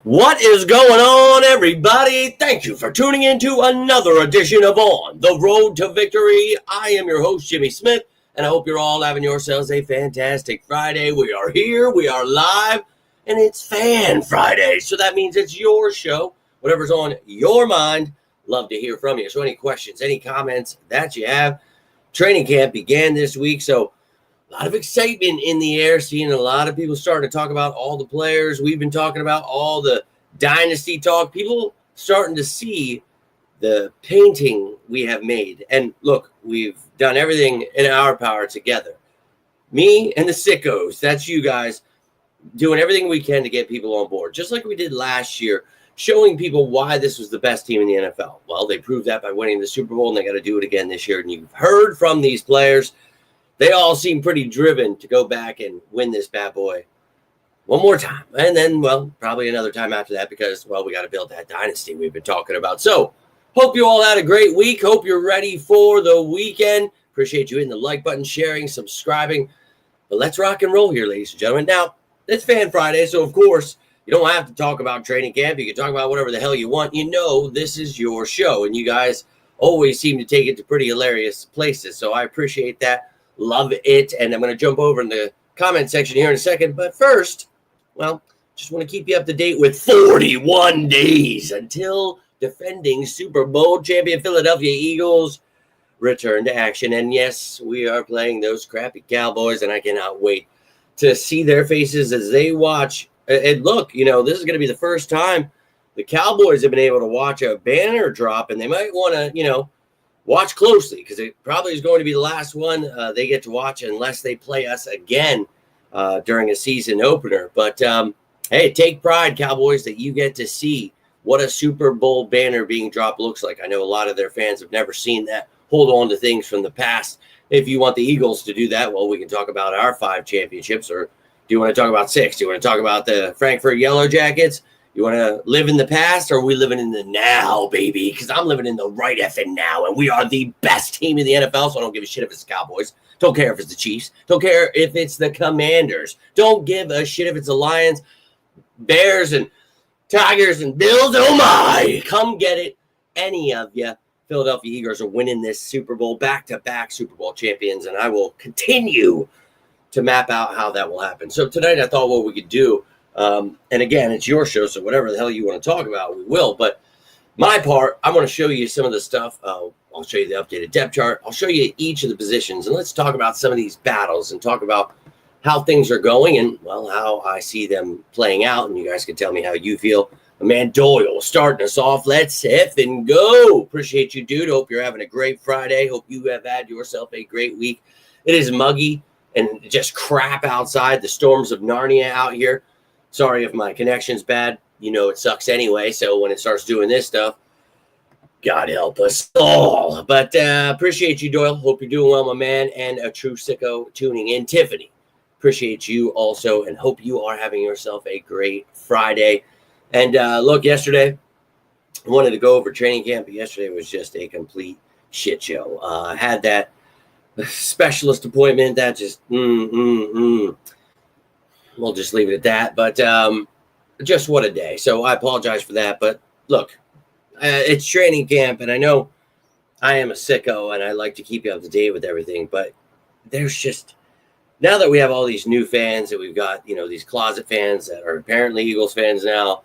What is going on, everybody? Thank you for tuning in to another edition of On the Road to Victory. I am your host, Jimmy Smith, and I hope you're all having yourselves a fantastic Friday. We are here, we are live, and it's Fan Friday. So that means it's your show. Whatever's on your mind, love to hear from you. So any questions, any comments that you have. Training camp began this week, so a lot of excitement in the air, seeing a lot of people starting to talk about all the players. We've been talking about all the dynasty talk. People starting to see the painting we have made. And look, we've done everything in our power together. Me and the sickos, that's you guys, doing everything we can to get people on board, just like we did last year, showing people why this was the best team in the NFL. Well, they proved that by winning the Super Bowl, and they got to do it again this year. And you've heard from these players. They all seem pretty driven to go back and win this bad boy one more time. And then, well, probably another time after that because, well, we got to build that dynasty we've been talking about. So hope you all had a great week. Hope you're ready for the weekend. Appreciate you hitting the like button, sharing, subscribing. But let's rock and roll here, ladies and gentlemen. Now, it's Fan Friday, so of course, you don't have to talk about training camp. You can talk about whatever the hell you want. You know this is your show, and you guys always seem to take it to pretty hilarious places. So I appreciate that. Love it. And I'm going to jump over in the comment section here in a second. But first, well, just want to keep you up to date with 41 days until defending Super Bowl champion Philadelphia Eagles return to action. And yes, we are playing those crappy Cowboys, and I cannot wait to see their faces as they watch. And look, you know, this is going to be the first time the Cowboys have been able to watch a banner drop, and they might want to, you know, watch closely because it probably is going to be the last one they get to watch unless they play us again during a season opener. But, hey, take pride, Cowboys, that you get to see what a Super Bowl banner being dropped looks like. I know a lot of their fans have never seen that. Hold on to things from the past. If you want the Eagles to do that, well, we can talk about our 5 championships. Or do you want to talk about 6? Do you want to talk about the Frankfurt Yellow Jackets? You want to live in the past, or are we living in the now, baby? Because I'm living in the right effing now, and we are the best team in the NFL, so I don't give a shit if it's the Cowboys. Don't care if it's the Chiefs. Don't care if it's the Commanders. Don't give a shit if it's the Lions, Bears, and Tigers, and Bills. Oh, my. Come get it. Any of you Philadelphia Eagles are winning this Super Bowl, back-to-back Super Bowl champions, and I will continue to map out how that will happen. So tonight I thought what we could do, and again, it's your show, so whatever the hell you want to talk about, we will. But my part, I'm going to show you some of the stuff. I'll show you the updated depth chart. I'll show you each of the positions, and let's talk about some of these battles and talk about how things are going and, well, how I see them playing out, and you guys can tell me how you feel. My man Doyle starting us off. Let's and go. Appreciate you, dude. Hope you're having a great Friday. Hope you have had yourself a great week. It is muggy and just crap outside. The storms of Narnia out here. Sorry if my connection's bad. You know it sucks anyway, so when it starts doing this stuff, God help us all. But appreciate you, Doyle. Hope you're doing well, my man. And a true sicko tuning in. Tiffany, appreciate you also, and hope you are having yourself a great Friday. And look, yesterday, I wanted to go over training camp, but yesterday was just a complete shit show. I had that specialist appointment that just, we'll just leave it at that. But just what a day. So I apologize for that. But look, it's training camp, and I know I am a sicko, and I like to keep you up to date with everything. But there's just, now that we have all these new fans, that we've got, you know, these closet fans that are apparently Eagles fans now,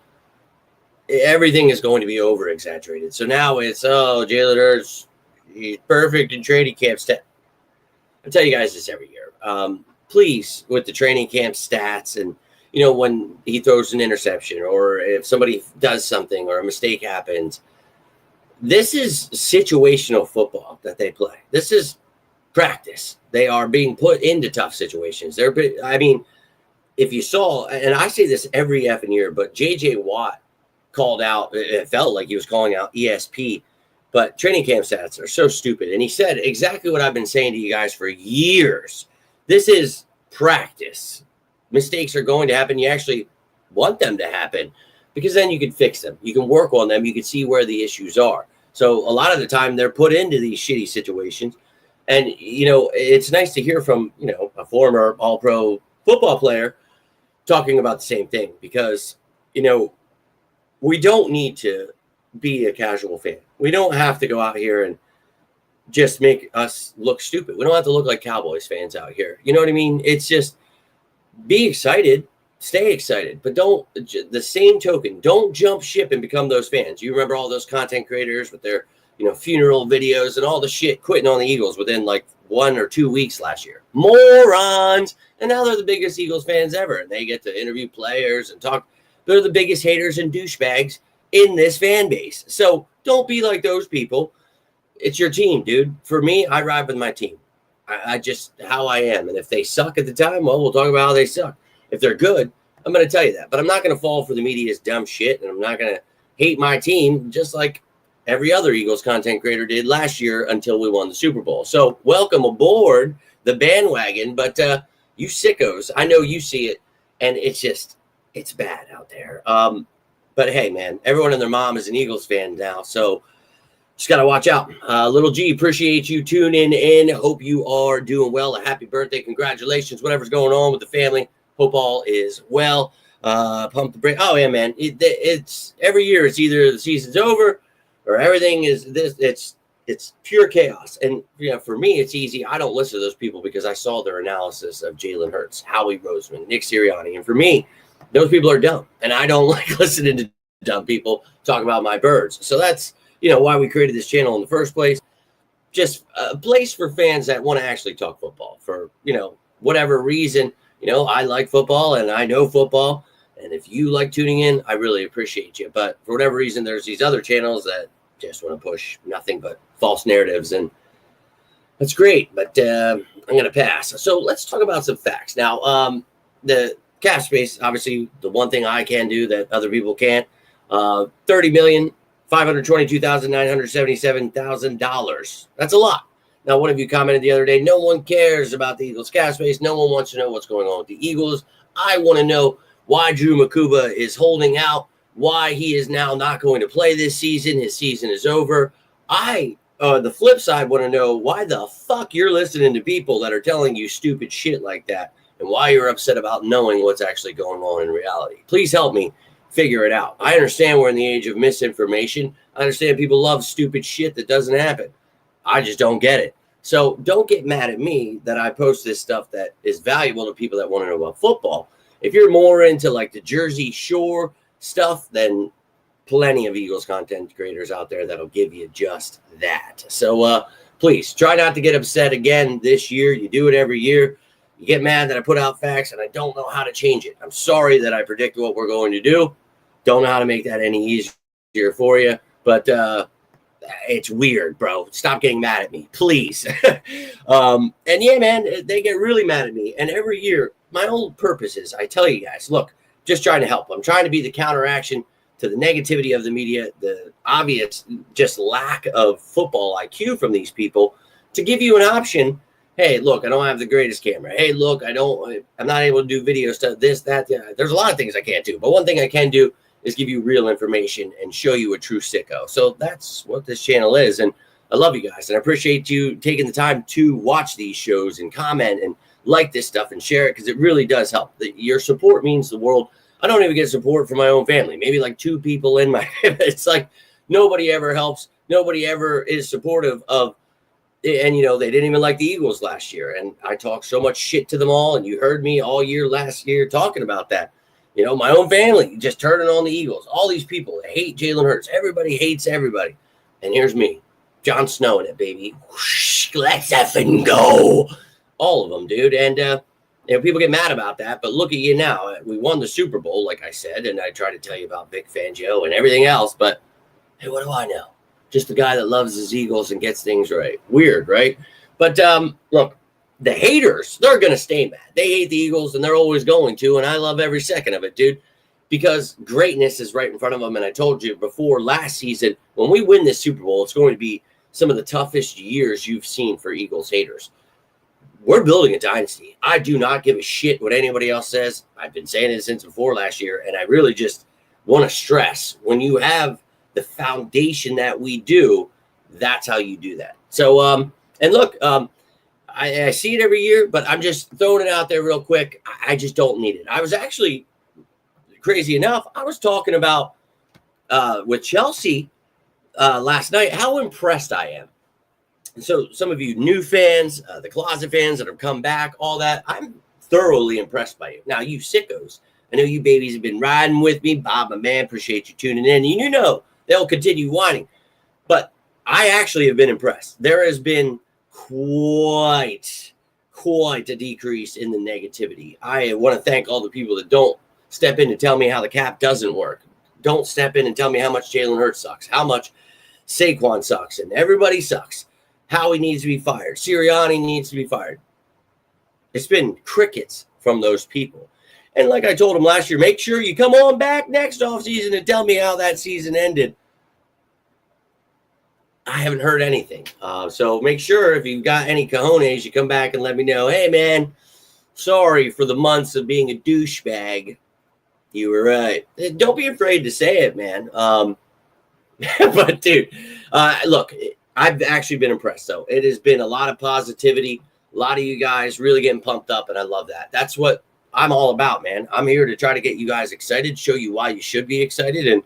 everything is going to be over-exaggerated. So now it's, oh, Jalen Hurts, he's perfect in training camp stats. I tell you guys this every year. Please, with the training camp stats and, you know, when he throws an interception or if somebody does something or a mistake happens, this is situational football that they play. This is practice. They are being put into tough situations. I mean, if you saw, and I say this every effing year, but J.J. Watt called out, it felt like he was calling out ESP, but training camp stats are so stupid. And he said exactly what I've been saying to you guys for years. This is practice. Mistakes are going to happen. You actually want them to happen because then you can fix them. You can work on them. You can see where the issues are. So a lot of the time they're put into these shitty situations. And, you know, it's nice to hear from, you know, a former all-pro football player talking about the same thing because, you know, we don't need to be a casual fan. We don't have to go out here and just make us look stupid. We don't have to look like Cowboys fans out here. You know what I mean? It's just be excited, stay excited, but don't, the same token, don't jump ship and become those fans. You remember all those content creators with their, funeral videos and all the shit quitting on the Eagles within like 1 or 2 weeks last year. Morons. And now they're the biggest Eagles fans ever. And they get to interview players and talk. They're the biggest haters and douchebags in this fan base. So don't be like those people. It's your team, dude. For me, I ride with my team. I just how I am. And if they suck at the time, well, we'll talk about how they suck. If they're good, I'm going to tell you that. But I'm not going to fall for the media's dumb shit. And I'm not going to hate my team just like every other Eagles content creator did last year until we won the Super Bowl. So welcome aboard the bandwagon. But you sickos, I know you see it. And it's bad out there. But hey, man, everyone and their mom is an Eagles fan now. So just got to watch out. Little G, appreciate you tuning in. Hope you are doing well. A happy birthday. Congratulations. Whatever's going on with the family. Hope all is well. Pump the brake. Oh, yeah, man. It's every year. It's either the season's over or everything is this. It's pure chaos. And, for me, it's easy. I don't listen to those people because I saw their analysis of Jalen Hurts, Howie Roseman, Nick Sirianni. And for me, those people are dumb. And I don't like listening to dumb people talk about my birds. So that's, why we created this channel in the first place. Just a place for fans that want to actually talk football for, whatever reason. I like football and I know football. And if you like tuning in, I really appreciate you. But for whatever reason, there's these other channels that just want to push nothing but false narratives. And that's great, but I'm going to pass. So let's talk about some facts. Now, the cap space, obviously, the one thing I can do that other people can't, $30,522,977,000. That's a lot. Now, one of you commented the other day, no one cares about the Eagles cap space. No one wants to know what's going on with the Eagles. I want to know why Drew Makuba is holding out, why he is now not going to play this season. His season is over. The flip side, want to know why the fuck you're listening to people that are telling you stupid shit like that and why you're upset about knowing what's actually going on in reality. Please help me figure it out. I understand we're in the age of misinformation. I understand people love stupid shit that doesn't happen. I just don't get it. So don't get mad at me that I post this stuff that is valuable to people that want to know about football. If you're more into like the Jersey Shore stuff, then plenty of Eagles content creators out there that'll give you just that. So please try not to get upset again this year. You do it every year. You get mad that I put out facts and I don't know how to change it. I'm sorry that I predict what we're going to do. Don't know how to make that any easier for you. But it's weird, bro. Stop getting mad at me, please. And yeah, man, they get really mad at me. And every year, my whole purpose is, I tell you guys, look, just trying to help. I'm trying to be the counteraction to the negativity of the media, the obvious just lack of football IQ from these people, to give you an option. Hey, look, I don't have the greatest camera. Hey, look, I'm not able to do video stuff, this, that. Yeah. There's a lot of things I can't do. But one thing I can do is give you real information and show you a true sicko. So that's what this channel is. And I love you guys. And I appreciate you taking the time to watch these shows and comment and like this stuff and share it, because it really does help. Your support means the world. I don't even get support from my own family. Maybe like 2 people in my, it's like nobody ever helps. Nobody ever is supportive of. And, they didn't even like the Eagles last year. And I talked so much shit to them all. And you heard me all year last year talking about that. My own family just turning on the Eagles. All these people that hate Jalen Hurts. Everybody hates everybody. And here's me, Jon Snow in it, baby. Whoosh, let's effing go. All of them, dude. And, people get mad about that. But look at you now. We won the Super Bowl, like I said. And I tried to tell you about Vic Fangio and everything else. But, hey, what do I know? Just the guy that loves his Eagles and gets things right. Weird, right? But look, the haters, they're going to stay mad. They hate the Eagles, and they're always going to, and I love every second of it, dude, because greatness is right in front of them. And I told you before last season, when we win this Super Bowl, it's going to be some of the toughest years you've seen for Eagles haters. We're building a dynasty. I do not give a shit what anybody else says. I've been saying it since before last year, and I really just want to stress, when you have the foundation that we do, that's how you do that. So, and look, I see it every year, but I'm just throwing it out there real quick. I just don't need it. I was actually, crazy enough, I was talking about with Chelsea last night, how impressed I am. And so some of you new fans, the closet fans that have come back, all that, I'm thoroughly impressed by you. Now, you sickos, I know you babies have been riding with me. Bob, my man, appreciate you tuning in. You know they'll continue whining. But I actually have been impressed. There has been quite a decrease in the negativity. I want to thank all the people that don't step in to tell me how the cap doesn't work. Don't step in and tell me how much Jalen Hurts sucks, how much Saquon sucks, and everybody sucks. Howie needs to be fired. Sirianni needs to be fired. It's been crickets from those people. And like I told him last year, make sure you come on back next offseason and tell me how that season ended. I haven't heard anything. So make sure if you've got any cojones, you come back and let me know, hey, man, sorry for the months of being a douchebag. You were right. Don't be afraid to say it, man. But, dude, look, I've actually been impressed, though. It has been a lot of positivity, a lot of you guys really getting pumped up, and I love that. That's what I'm all about, man. I'm here to try to get you guys excited, show you why you should be excited, and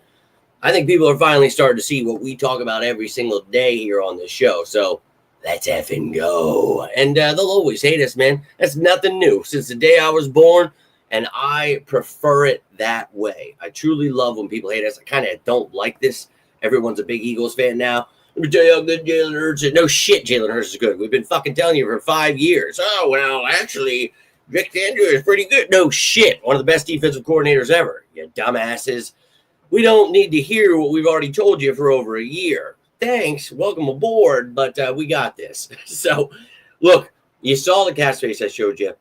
I think people are finally starting to see what we talk about every single day here on this show. So let's effing go. And they'll always hate us, man. That's nothing new. Since the day I was born, and I prefer it that way. I truly love when people hate us. I kind of don't like this. Everyone's a big Eagles fan now. Let me tell you how good Jalen Hurts is. No shit, Jalen Hurts is good. We've been fucking telling you for 5 years. Oh, well, actually, Vic Fangio is pretty good. No shit. One of the best defensive coordinators ever. You dumbasses. We don't need to hear what we've already told you for over a year. Thanks. Welcome aboard. But we got this. So, look, you saw the cast face I showed you.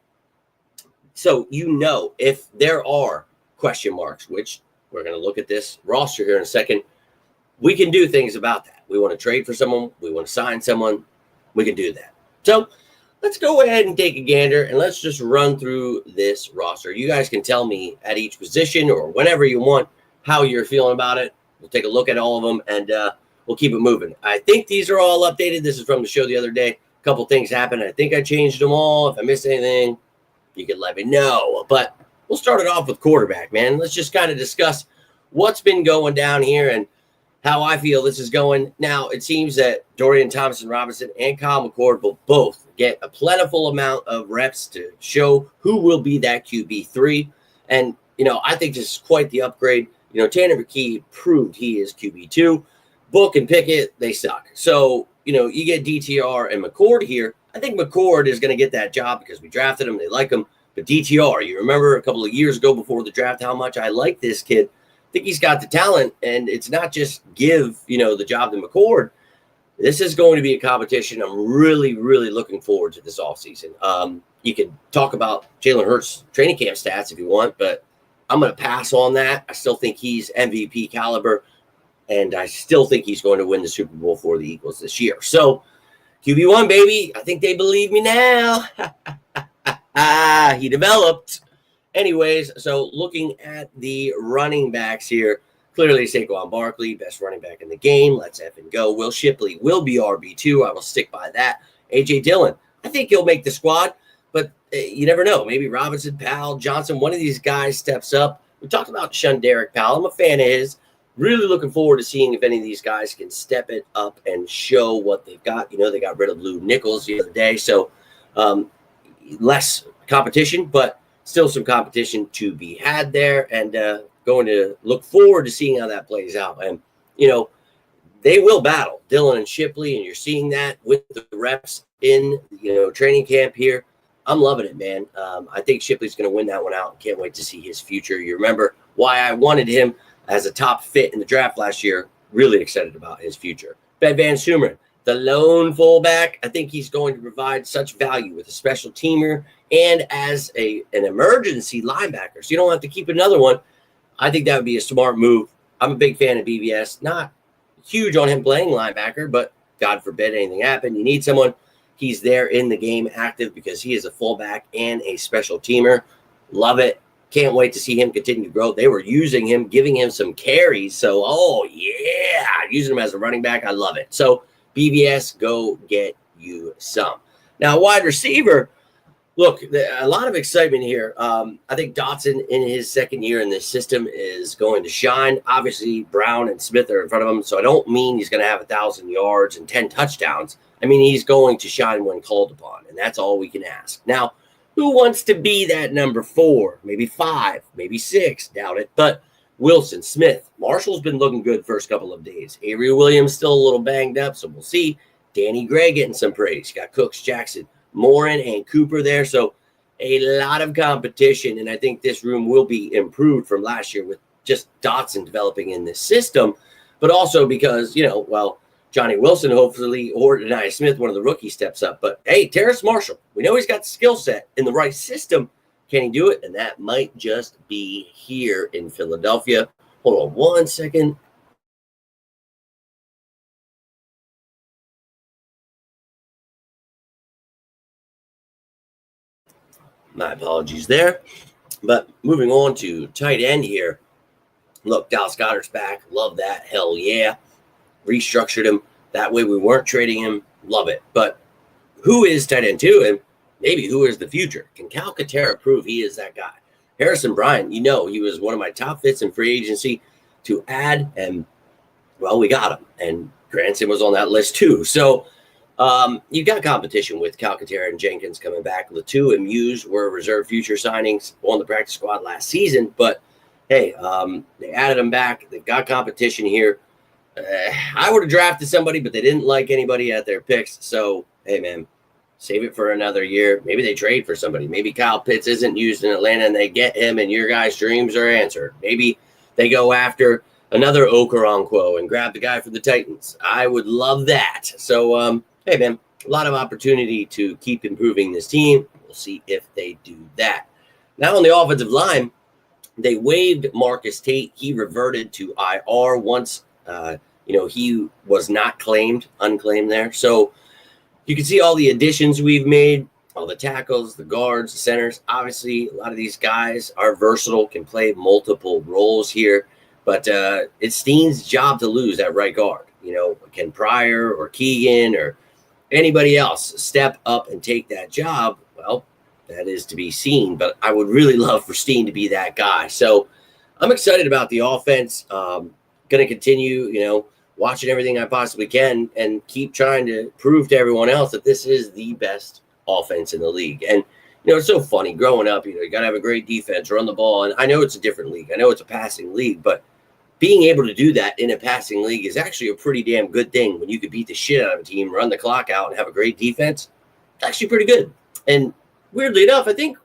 So, you know, if there are question marks, which we're going to look at this roster here in a second, we can do things about that. We want to trade for someone. We want to sign someone. We can do that. So, let's go ahead and take a gander, and let's just run through this roster. You guys can tell me at each position or whenever you want how you're feeling about it. We'll take a look at all of them, and we'll keep it moving. I think these are all updated. This is from the show the other day. A couple things happened. I think I changed them all. If I missed anything, you can let me know. But we'll start it off with quarterback, man. Let's just kind of discuss what's been going down here and how I feel this is going. Now, it seems that Dorian Thompson-Robinson and Kyle McCord will both get a plentiful amount of reps to show who will be that QB3. And, you know, I think this is quite the upgrade. You know, Tanner McKee proved he is QB2. Book and Pickett, they suck. So, you know, you get DTR and McCord here. I think McCord is going to get that job because we drafted him. They like him. But DTR, you remember a couple of years ago before the draft how much I like this kid. I think he's got the talent, and it's not just give, you know, the job to McCord. This is going to be a competition. I'm really, really looking forward to this offseason. You can talk about Jalen Hurts' training camp stats if you want, but I'm going to pass on that. I still think he's MVP caliber, and I still think he's going to win the Super Bowl for the Eagles this year. So, QB1, baby, I think they believe me now. He developed. Anyways, so looking at the running backs here, clearly Saquon Barkley, best running back in the game. Let's effing go. Will Shipley will be RB2. I will stick by that. A.J. Dillon, I think he'll make the squad, but you never know. Maybe Robinson, Powell, Johnson, one of these guys steps up. We talked about Derek Powell. I'm a fan of his. Really looking forward to seeing if any of these guys can step it up and show what they've got. You know, they got rid of Lou Nichols the other day, so less competition, but still some competition to be had there, and going to look forward to seeing how that plays out. And, you know, they will battle, Dillon and Shipley, and you're seeing that with the reps in, you know, training camp here. I'm loving it, man. I think Shipley's going to win that one out. Can't wait to see his future. You remember why I wanted him as a top fit in the draft last year. Really excited about his future. Ben Van Sumeren, the lone fullback. I think he's going to provide such value with a special teamer and as an emergency linebacker. So you don't have to keep another one. I think that would be a smart move. I'm a big fan of BVS. Not huge on him playing linebacker, but God forbid anything happen. You need someone. He's there in the game active because he is a fullback and a special teamer. Love it. Can't wait to see him continue to grow. They were using him, giving him some carries. So, oh, yeah, using him as a running back. I love it. So, BVS, go get you some. Now, wide receiver, Look, a lot of excitement here. I think Dotson in his second year in this system is going to shine. Obviously, Brown and Smith are in front of him, so I don't mean he's going to have 1,000 yards and 10 touchdowns. I mean, he's going to shine when called upon, and that's all we can ask. Now, who wants to be that number 4, maybe 5, maybe 6? Doubt it. But Wilson, Smith, Marshall's been looking good first couple of days. Avery Williams still a little banged up, so we'll see. Danny Gray getting some praise. You got Cooks, Jackson, Morin, and Cooper there. So a lot of competition, and I think this room will be improved from last year with just Dotson developing in this system, but also because, Johnny Wilson, hopefully, or Denia Smith, one of the rookies, steps up. But, hey, Terrace Marshall, we know he's got the skill set in the right system. Can he do it? And that might just be here in Philadelphia. Hold on one second. My apologies there. But moving on to tight end here. Look, Dallas Goedert's back. Love that. Hell yeah. Restructured him. That way we weren't trading him. Love it. But who is tight end 2? And maybe who is the future? Can Calcaterra prove he is that guy? Harrison Bryant, he was one of my top fits in free agency to add. And, well, we got him. And Granson was on that list too. So you've got competition with Calcaterra and Jenkins coming back. Latu and Muse were reserve future signings on the practice squad last season. But, hey, they added them back. They've got competition here. I would have drafted somebody, but they didn't like anybody at their picks. So, hey, man, save it for another year. Maybe they trade for somebody. Maybe Kyle Pitts isn't used in Atlanta and they get him and your guys' dreams are answered. Maybe they go after another Okoronkwo and grab the guy for the Titans. I would love that. So, hey, man, a lot of opportunity to keep improving this team. We'll see if they do that. Now on the offensive line, they waived Marcus Tate. He reverted to IR once he was not unclaimed there. So you can see all the additions we've made, all the tackles, the guards, the centers. Obviously, a lot of these guys are versatile, can play multiple roles here. But it's Steen's job to lose at right guard. Can Pryor or Keegan or anybody else step up and take that job? Well, that is to be seen. But I would really love for Steen to be that guy. So I'm excited about the offense. Going to continue, watching everything I possibly can and keep trying to prove to everyone else that this is the best offense in the league. And, it's so funny growing up, you got to have a great defense, run the ball. And I know it's a different league. I know it's a passing league, but being able to do that in a passing league is actually a pretty damn good thing when you could beat the shit out of a team, run the clock out, and have a great defense. It's actually pretty good. And weirdly enough, I think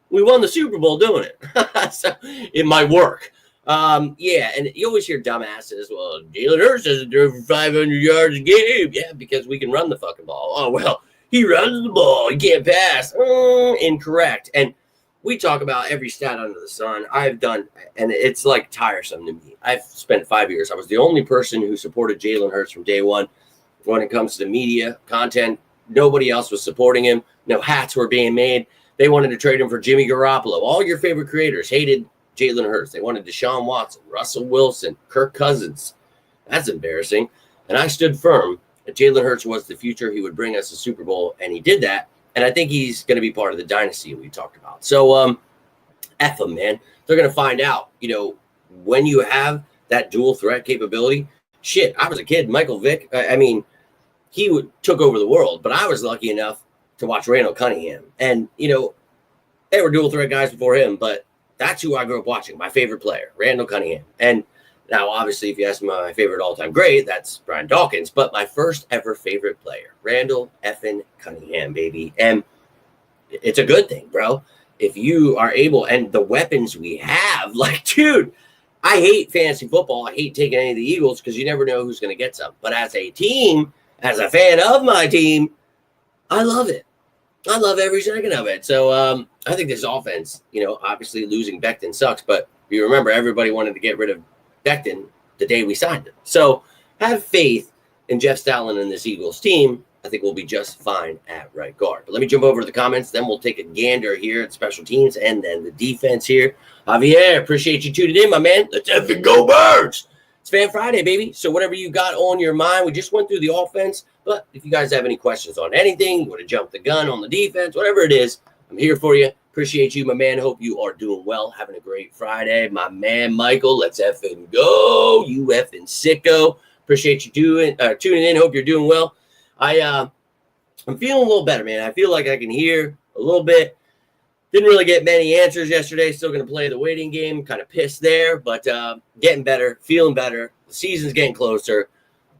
we won the Super Bowl doing it. So it might work. And you always hear dumbasses, well, Jalen Hurts doesn't do it for 500 yards a game. Yeah, because we can run the fucking ball. Oh, well, he runs the ball. He can't pass. Incorrect. And we talk about every stat under the sun. I've done, and it's like tiresome to me. I've spent 5 years. I was the only person who supported Jalen Hurts from day one. When it comes to the media, content, nobody else was supporting him. No hats were being made. They wanted to trade him for Jimmy Garoppolo. All your favorite creators hated Jalen Hurts. They wanted Deshaun Watson, Russell Wilson, Kirk Cousins. That's embarrassing. And I stood firm that Jalen Hurts was the future. He would bring us a Super Bowl, and he did that. And I think he's going to be part of the dynasty we talked about. So, F them, man. They're going to find out, when you have that dual threat capability. Shit, I was a kid. Michael Vick, he took over the world. But I was lucky enough to watch Randall Cunningham. And, they were dual threat guys before him, but that's who I grew up watching, my favorite player, Randall Cunningham. And now, obviously, if you ask me my favorite all-time great, that's Brian Dawkins. But my first ever favorite player, Randall effing Cunningham, baby. And it's a good thing, bro. If you are able, and the weapons we have, dude, I hate fantasy football. I hate taking any of the Eagles because you never know who's going to get some. But as a team, as a fan of my team, I love it. I love every second of it. So I think this offense, obviously losing Becton sucks. But if you remember, everybody wanted to get rid of Becton the day we signed him. So have faith in Jeff Stoutland and this Eagles team. I think we'll be just fine at right guard. But let me jump over to the comments. Then we'll take a gander here at special teams and then the defense here. Javier, appreciate you tuning in, my man. Let's effing go Birds. It's Fan Friday, baby. So whatever you got on your mind, we just went through the offense. But if you guys have any questions on anything, you want to jump the gun on the defense, whatever it is, I'm here for you. Appreciate you, my man. Hope you are doing well, having a great Friday. My man, Michael, let's effing go. You effing sicko. Appreciate you tuning in. Hope you're doing well. I'm feeling a little better, man. I feel like I can hear a little bit. Didn't really get many answers yesterday. Still going to play the waiting game. Kind of pissed there, but getting better, feeling better. The season's getting closer.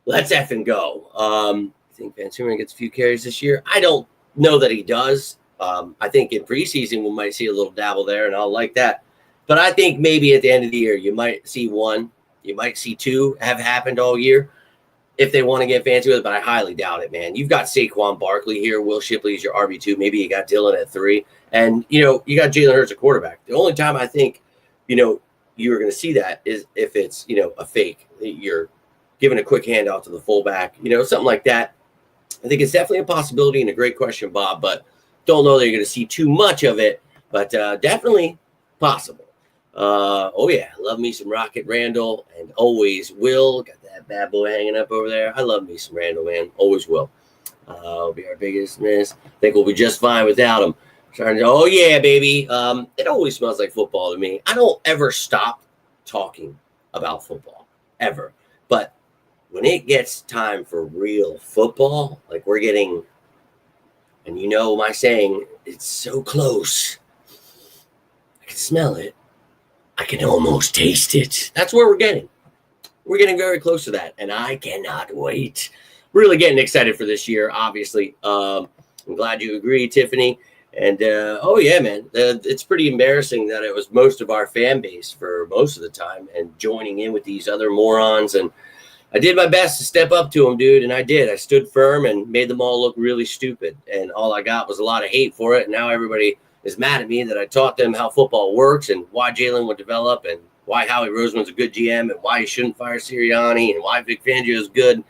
Let's effing go. I think Van Summeren gets a few carries this year. I don't know that he does. I think in preseason we might see a little dabble there, and I'll like that. But I think maybe at the end of the year you might see one, you might see two have happened all year if they want to get fancy with it, but I highly doubt it, man. You've got Saquon Barkley here. Will Shipley is your RB2. Maybe you got Dylan at 3. And, you got Jalen Hurts at quarterback. The only time I think, you're going to see that is if it's, a fake. You're giving a quick handoff to the fullback, something like that. I think it's definitely a possibility and a great question, Bob, but don't know that you're going to see too much of it, but definitely possible. Oh, yeah. Love me some Rocket Randall and always will. Got that bad boy hanging up over there. I love me some Randall, man. Always will. Will be our biggest miss. Think we'll be just fine without him. Oh, yeah, baby. It always smells like football to me. I don't ever stop talking about football, ever. But when it gets time for real football, like we're getting, and my saying, it's so close. I can smell it. I can almost taste it. That's where we're getting. We're getting very close to that, and I cannot wait. Really getting excited for this year, obviously. I'm glad you agree, Tiffany. And, oh, yeah, man, it's pretty embarrassing that it was most of our fan base for most of the time and joining in with these other morons. And I did my best to step up to them, dude, and I did. I stood firm and made them all look really stupid. And all I got was a lot of hate for it. And now everybody is mad at me that I taught them how football works and why Jalen would develop and why Howie Roseman's a good GM and why he shouldn't fire Sirianni and why Vic Fangio is good.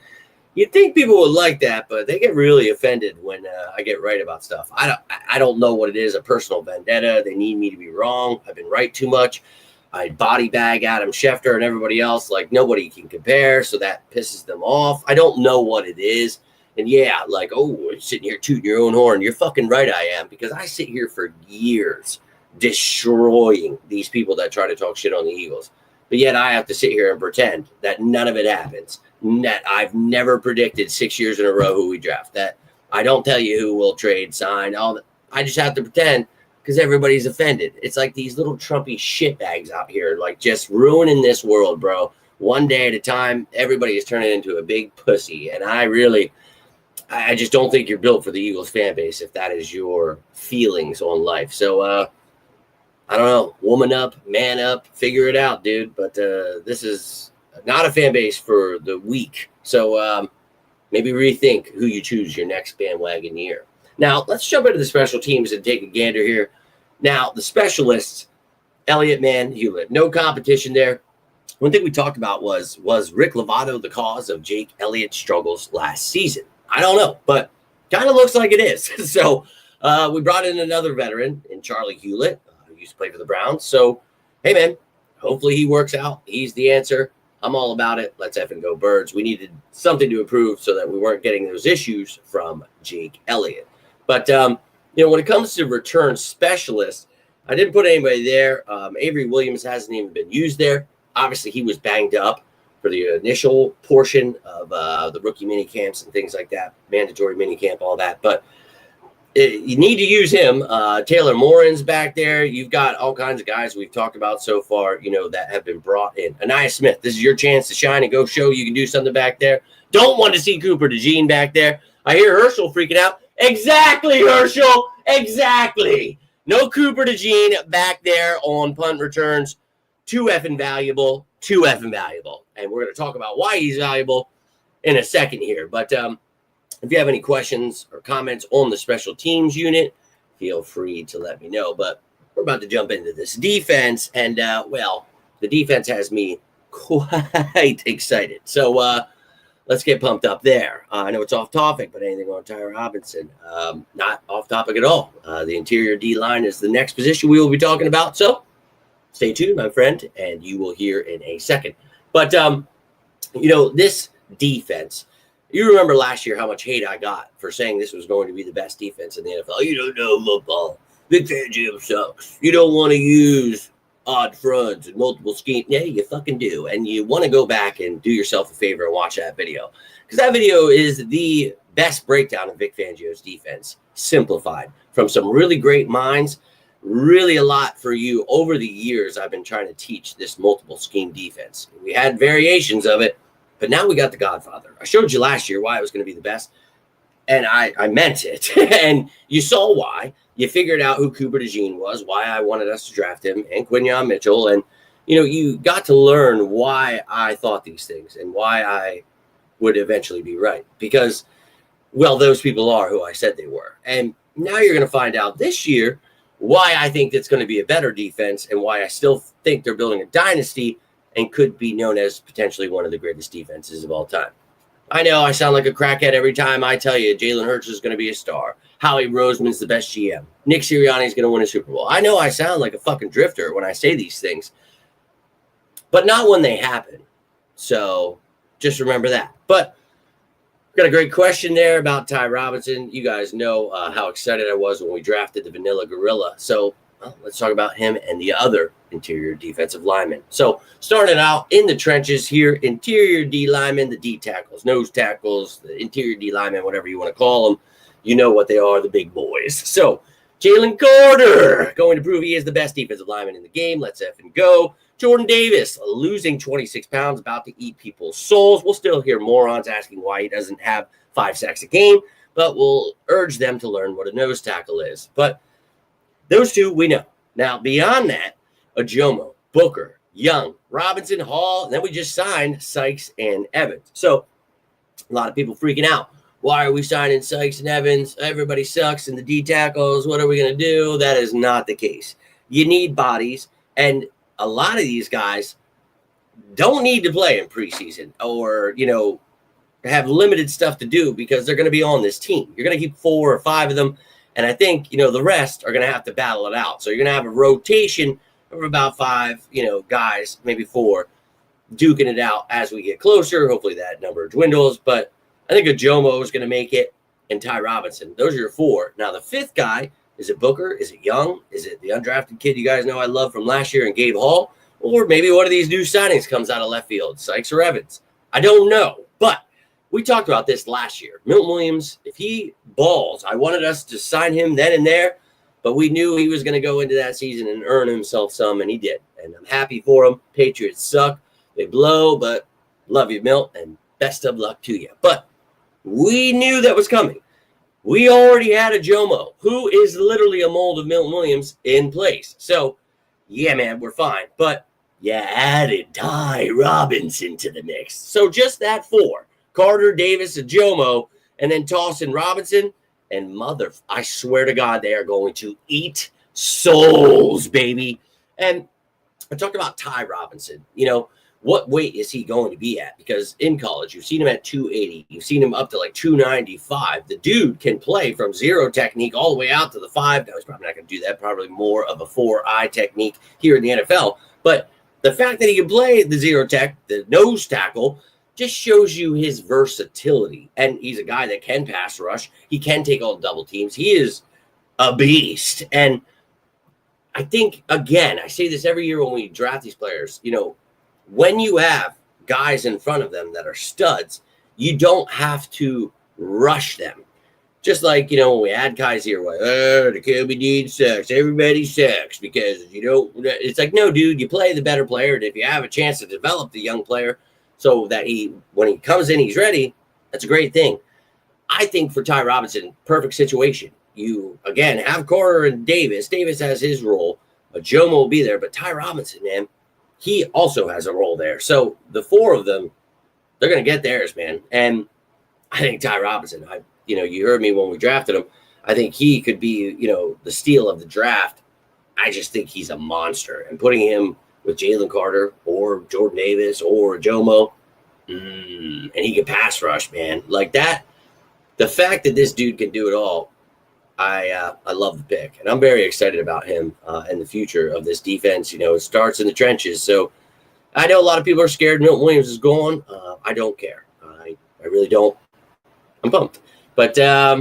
You'd think people would like that, but they get really offended when I get right about stuff. I don't know what it is, a personal vendetta. They need me to be wrong. I've been right too much. I body bag Adam Schefter and everybody else like nobody can compare, so that pisses them off. I don't know what it is. And yeah, like, oh, you're sitting here tooting your own horn. You're fucking right I am, because I sit here for years destroying these people that try to talk shit on the Eagles. But yet I have to sit here and pretend that none of it happens. That I've never predicted 6 years in a row who we draft. That I don't tell you who will trade, sign, all that. I just have to pretend because everybody's offended. It's like these little Trumpy shitbags out here, like just ruining this world, bro. One day at a time, everybody is turning into a big pussy. And I just don't think you're built for the Eagles fan base if that is your feelings on life. So, I don't know, woman up, man up, figure it out, dude. But this is not a fan base for the weak. So maybe rethink who you choose your next bandwagon year. Now, let's jump into the special teams and take a gander here. Now, the specialists, Elliott, man, Hewlett, no competition there. One thing we talked about was Rick Lovato the cause of Jake Elliott's struggles last season? I don't know, but kind of looks like it is. So we brought in another veteran in Charlie Hewlett, who used to play for the Browns. So, hey, man, hopefully he works out. He's the answer. I'm all about it. Let's effing go Birds. We needed something to improve so that we weren't getting those issues from Jake Elliott. But, when it comes to return specialists, I didn't put anybody there. Avery Williams hasn't even been used there. Obviously, he was banged up for the initial portion of the rookie mini camps and things like that, mandatory mini camp, all that. But you need to use him. Taylor Morin's back there. You've got all kinds of guys we've talked about so far, that have been brought in. Anaya Smith, this is your chance to shine and go show you can do something back there. Don't want to see Cooper DeJean back there. I hear Herschel freaking out. Exactly, Herschel. Exactly. No Cooper DeJean back there on punt returns. Too effing valuable. And we're going to talk about why he's valuable in a second here. But if you have any questions or comments on the special teams unit, feel free to let me know. But we're about to jump into this defense. And, the defense has me quite excited. So let's get pumped up there. I know it's off topic, but anything on Ty Robinson, not off topic at all. The interior D-line is the next position we will be talking about. So stay tuned, my friend, and you will hear in a second. But, this defense, you remember last year how much hate I got for saying this was going to be the best defense in the NFL. You don't know football. Vic Fangio sucks. You don't want to use odd fronts and multiple schemes. Yeah, you fucking do. And you want to go back and do yourself a favor and watch that video. Because that video is the best breakdown of Vic Fangio's defense, simplified from some really great minds. Really a lot for you. Over the years, I've been trying to teach this multiple scheme defense. We had variations of it, but now we got the Godfather. I showed you last year why it was going to be the best, and I meant it. And you saw why. You figured out who Cooper DeJean was, why I wanted us to draft him, and Quinyon Mitchell. And, you got to learn why I thought these things and why I would eventually be right. Because, well, those people are who I said they were. And now you're going to find out this year why I think it's going to be a better defense and why I still think they're building a dynasty and could be known as potentially one of the greatest defenses of all time. I know I sound like a crackhead every time I tell you Jalen Hurts is going to be a star. Howie Roseman's the best GM. Nick Sirianni is going to win a Super Bowl. I know I sound like a fucking drifter when I say these things, but not when they happen. So just remember that. But got a great question there about Ty Robinson. You guys know how excited I was when we drafted the Vanilla Gorilla. So let's talk about him and the other interior defensive linemen. So starting out in the trenches here, interior D linemen, the D tackles, nose tackles, the interior D linemen, whatever you want to call them. You know what they are, the big boys. So Jalen Carter going to prove he is the best defensive lineman in the game. Let's effing go. Jordan Davis losing 26 pounds, about to eat people's souls. We'll still hear morons asking why he doesn't have 5 sacks a game, but we'll urge them to learn what a nose tackle is. But those two we know. Now, beyond that, Ajomo, Booker, Young, Robinson, Hall, and then we just signed Sykes and Evans. So a lot of people freaking out. Why are we signing Sykes and Evans? Everybody sucks in the D tackles. What are we going to do? That is not the case. You need bodies, and a lot of these guys don't need to play in preseason or, have limited stuff to do because they're going to be on this team. You're going to keep 4 or 5 of them. And I think, the rest are going to have to battle it out. So you're going to have a rotation of about 5, guys, maybe 4, duking it out as we get closer. Hopefully that number dwindles. But I think Ajomo is going to make it, and Ty Robinson. Those are your 4. Now, the 5th guy, is it Booker? Is it Young? Is it the undrafted kid you guys know I love from last year and Gabe Hall? Or maybe one of these new signings comes out of left field, Sykes or Evans. I don't know. But we talked about this last year. Milton Williams, if he balls, I wanted us to sign him then and there, but we knew he was going to go into that season and earn himself some, and he did. And I'm happy for him. Patriots suck. They blow, but love you, Milt, and best of luck to you. But we knew that was coming. We already had Ajomo, who is literally a mold of Milton Williams, in place. So, yeah, man, we're fine. But you added Ty Robinson to the mix. So just that 4. Carter, Davis, Ajomo, and then toss in Robinson. And I swear to God, they are going to eat souls, baby. And I talked about Ty Robinson. What weight is he going to be at? Because in college, you've seen him at 280. You've seen him up to like 295. The dude can play from 0 technique all the way out to the 5. Now, he's probably not going to do that. Probably more of a 4-eye technique here in the NFL. But the fact that he can play the 0 tech, the nose tackle, just shows you his versatility. And he's a guy that can pass rush. He can take all double teams. He is a beast. And I think, again, I say this every year when we draft these players, when you have guys in front of them that are studs, you don't have to rush them. Just like, when we add guys here, the QB needs sucks. Everybody sucks because, it's like, no, dude, you play the better player. And if you have a chance to develop the young player so that when he comes in, he's ready, that's a great thing. I think for Ty Robinson, perfect situation. You, again, have Carter and Davis. Davis has his role. Ajomo will be there. But Ty Robinson, man, he also has a role there. So the 4 of them, they're going to get theirs, man. And I think Ty Robinson, you heard me when we drafted him. I think he could be, the steal of the draft. I just think he's a monster. And putting him with Jalen Carter or Jordan Davis or Ajomo, and he can pass rush, man. Like that, the fact that this dude can do it all, I love the pick, and I'm very excited about him and the future of this defense. It starts in the trenches. So I know a lot of people are scared Milton Williams is gone. I don't care. I really don't. I'm pumped. But, yeah,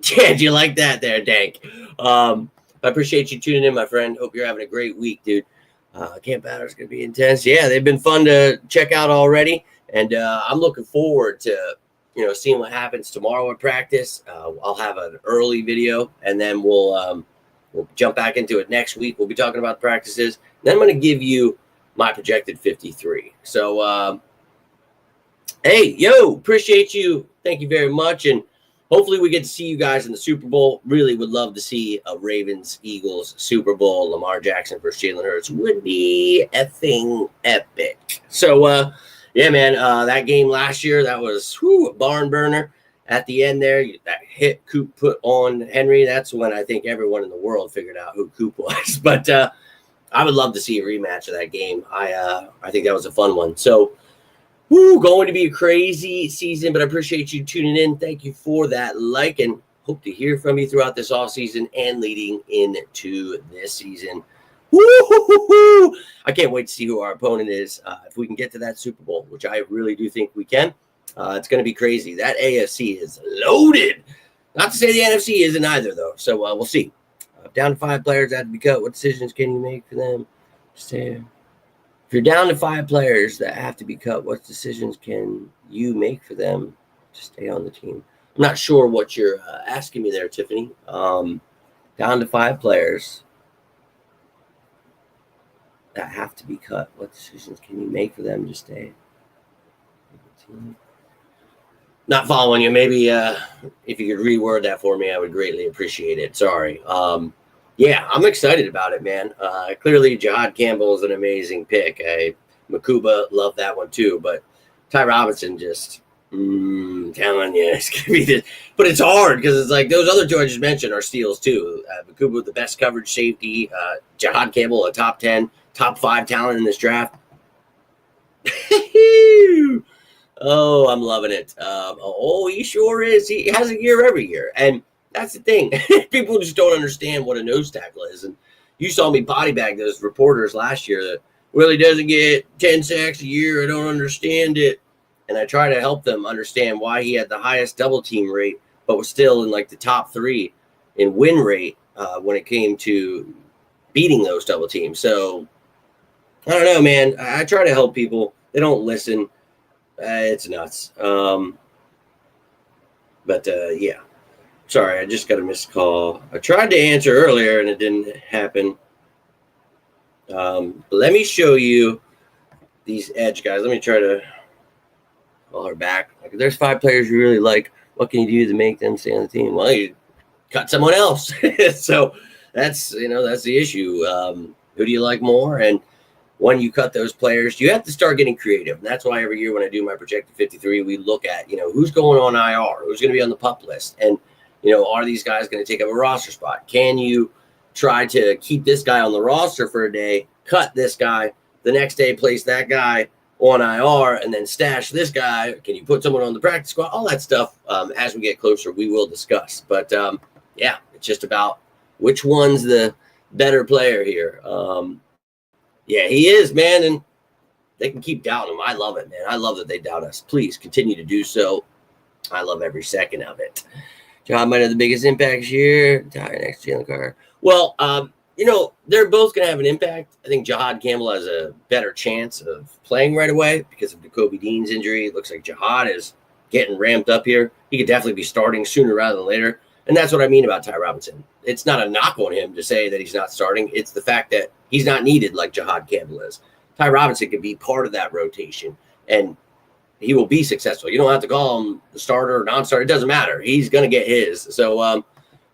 do you like that there, Dank? I appreciate you tuning in, my friend. Hope you're having a great week, dude. Camp Batter's going to be intense. Yeah, they've been fun to check out already. And I'm looking forward to, seeing what happens tomorrow at practice. I'll have an early video, and then we'll jump back into it next week. We'll be talking about practices. Then I'm going to give you my projected 53. So, hey, appreciate you. Thank you very much. And hopefully we get to see you guys in the Super Bowl. Really would love to see a Ravens-Eagles Super Bowl. Lamar Jackson versus Jalen Hurts would be effing epic. So, yeah, man, that game last year, that was a barn burner. At the end there, that hit Coop put on Henry, that's when I think everyone in the world figured out who Coop was. But I would love to see a rematch of that game. I think that was a fun one. So, going to be a crazy season, but I appreciate you tuning in. Thank you for that like, and hope to hear from you throughout this offseason and leading into this season. Woo-hoo-hoo-hoo! I can't wait to see who our opponent is. If we can get to that Super Bowl, which I really do think we can, it's going to be crazy. That AFC is loaded. Not to say the NFC isn't either, though. So we'll see. Down to 5 players that have to be cut. What decisions can you make for them? If you're down to 5 players that have to be cut, what decisions can you make for them to stay on the team? I'm not sure what you're asking me there, Tiffany. Down to 5 players that have to be cut. What decisions can you make for them to stay on the team? Not following you. Maybe if you could reword that for me, I would greatly appreciate it. Sorry. Yeah, I'm excited about it, man. Clearly, Jihad Campbell is an amazing pick. Makuba, love that one too. But Ty Robinson, just telling you, it's gonna be this. But it's hard because it's like those other two I just mentioned are steals too. Makuba, the best coverage safety. Jihad Campbell, a top 10, top 5 talent in this draft. Oh, I'm loving it. He sure is. He has a year every year. And that's the thing. People just don't understand what a nose tackle is. And you saw me body bag those reporters last year that, well, he doesn't get 10 sacks a year. I don't understand it. And I try to help them understand why he had the highest double team rate, but was still in like the top 3 in win rate when it came to beating those double teams. So I don't know, man. I try to help people. They don't listen. It's nuts. Yeah. Sorry, I just got a missed call. I tried to answer earlier and it didn't happen. Let me show you these edge guys. Let me try to call her back. Like, if there's 5 players you really like, what can you do to make them stay on the team? Well, you cut someone else. So that's the issue. Who do you like more? And when you cut those players, you have to start getting creative. And that's why every year when I do my projected 53, we look at, who's going on IR, who's going to be on the PUP list. And, are these guys going to take up a roster spot? Can you try to keep this guy on the roster for a day, cut this guy, the next day place that guy on IR, and then stash this guy? Can you put someone on the practice squad? All that stuff, as we get closer, we will discuss. But, yeah, it's just about which one's the better player here. Yeah, he is, man, and they can keep doubting him. I love it, man. I love that they doubt us. Please continue to do so. I love every second of it. John might have the biggest impact this year. Tyre next to Jalen Carter. Well, they're both going to have an impact. I think Jihad Campbell has a better chance of playing right away because of Nakobe Dean's injury. It looks like Jihad is getting ramped up here. He could definitely be starting sooner rather than later. And that's what I mean about Ty Robinson. It's not a knock on him to say that he's not starting. It's the fact that he's not needed like Jihad Campbell is. Ty Robinson can be part of that rotation, and he will be successful. You don't have to call him the starter or non-starter. It doesn't matter. He's going to get his. So,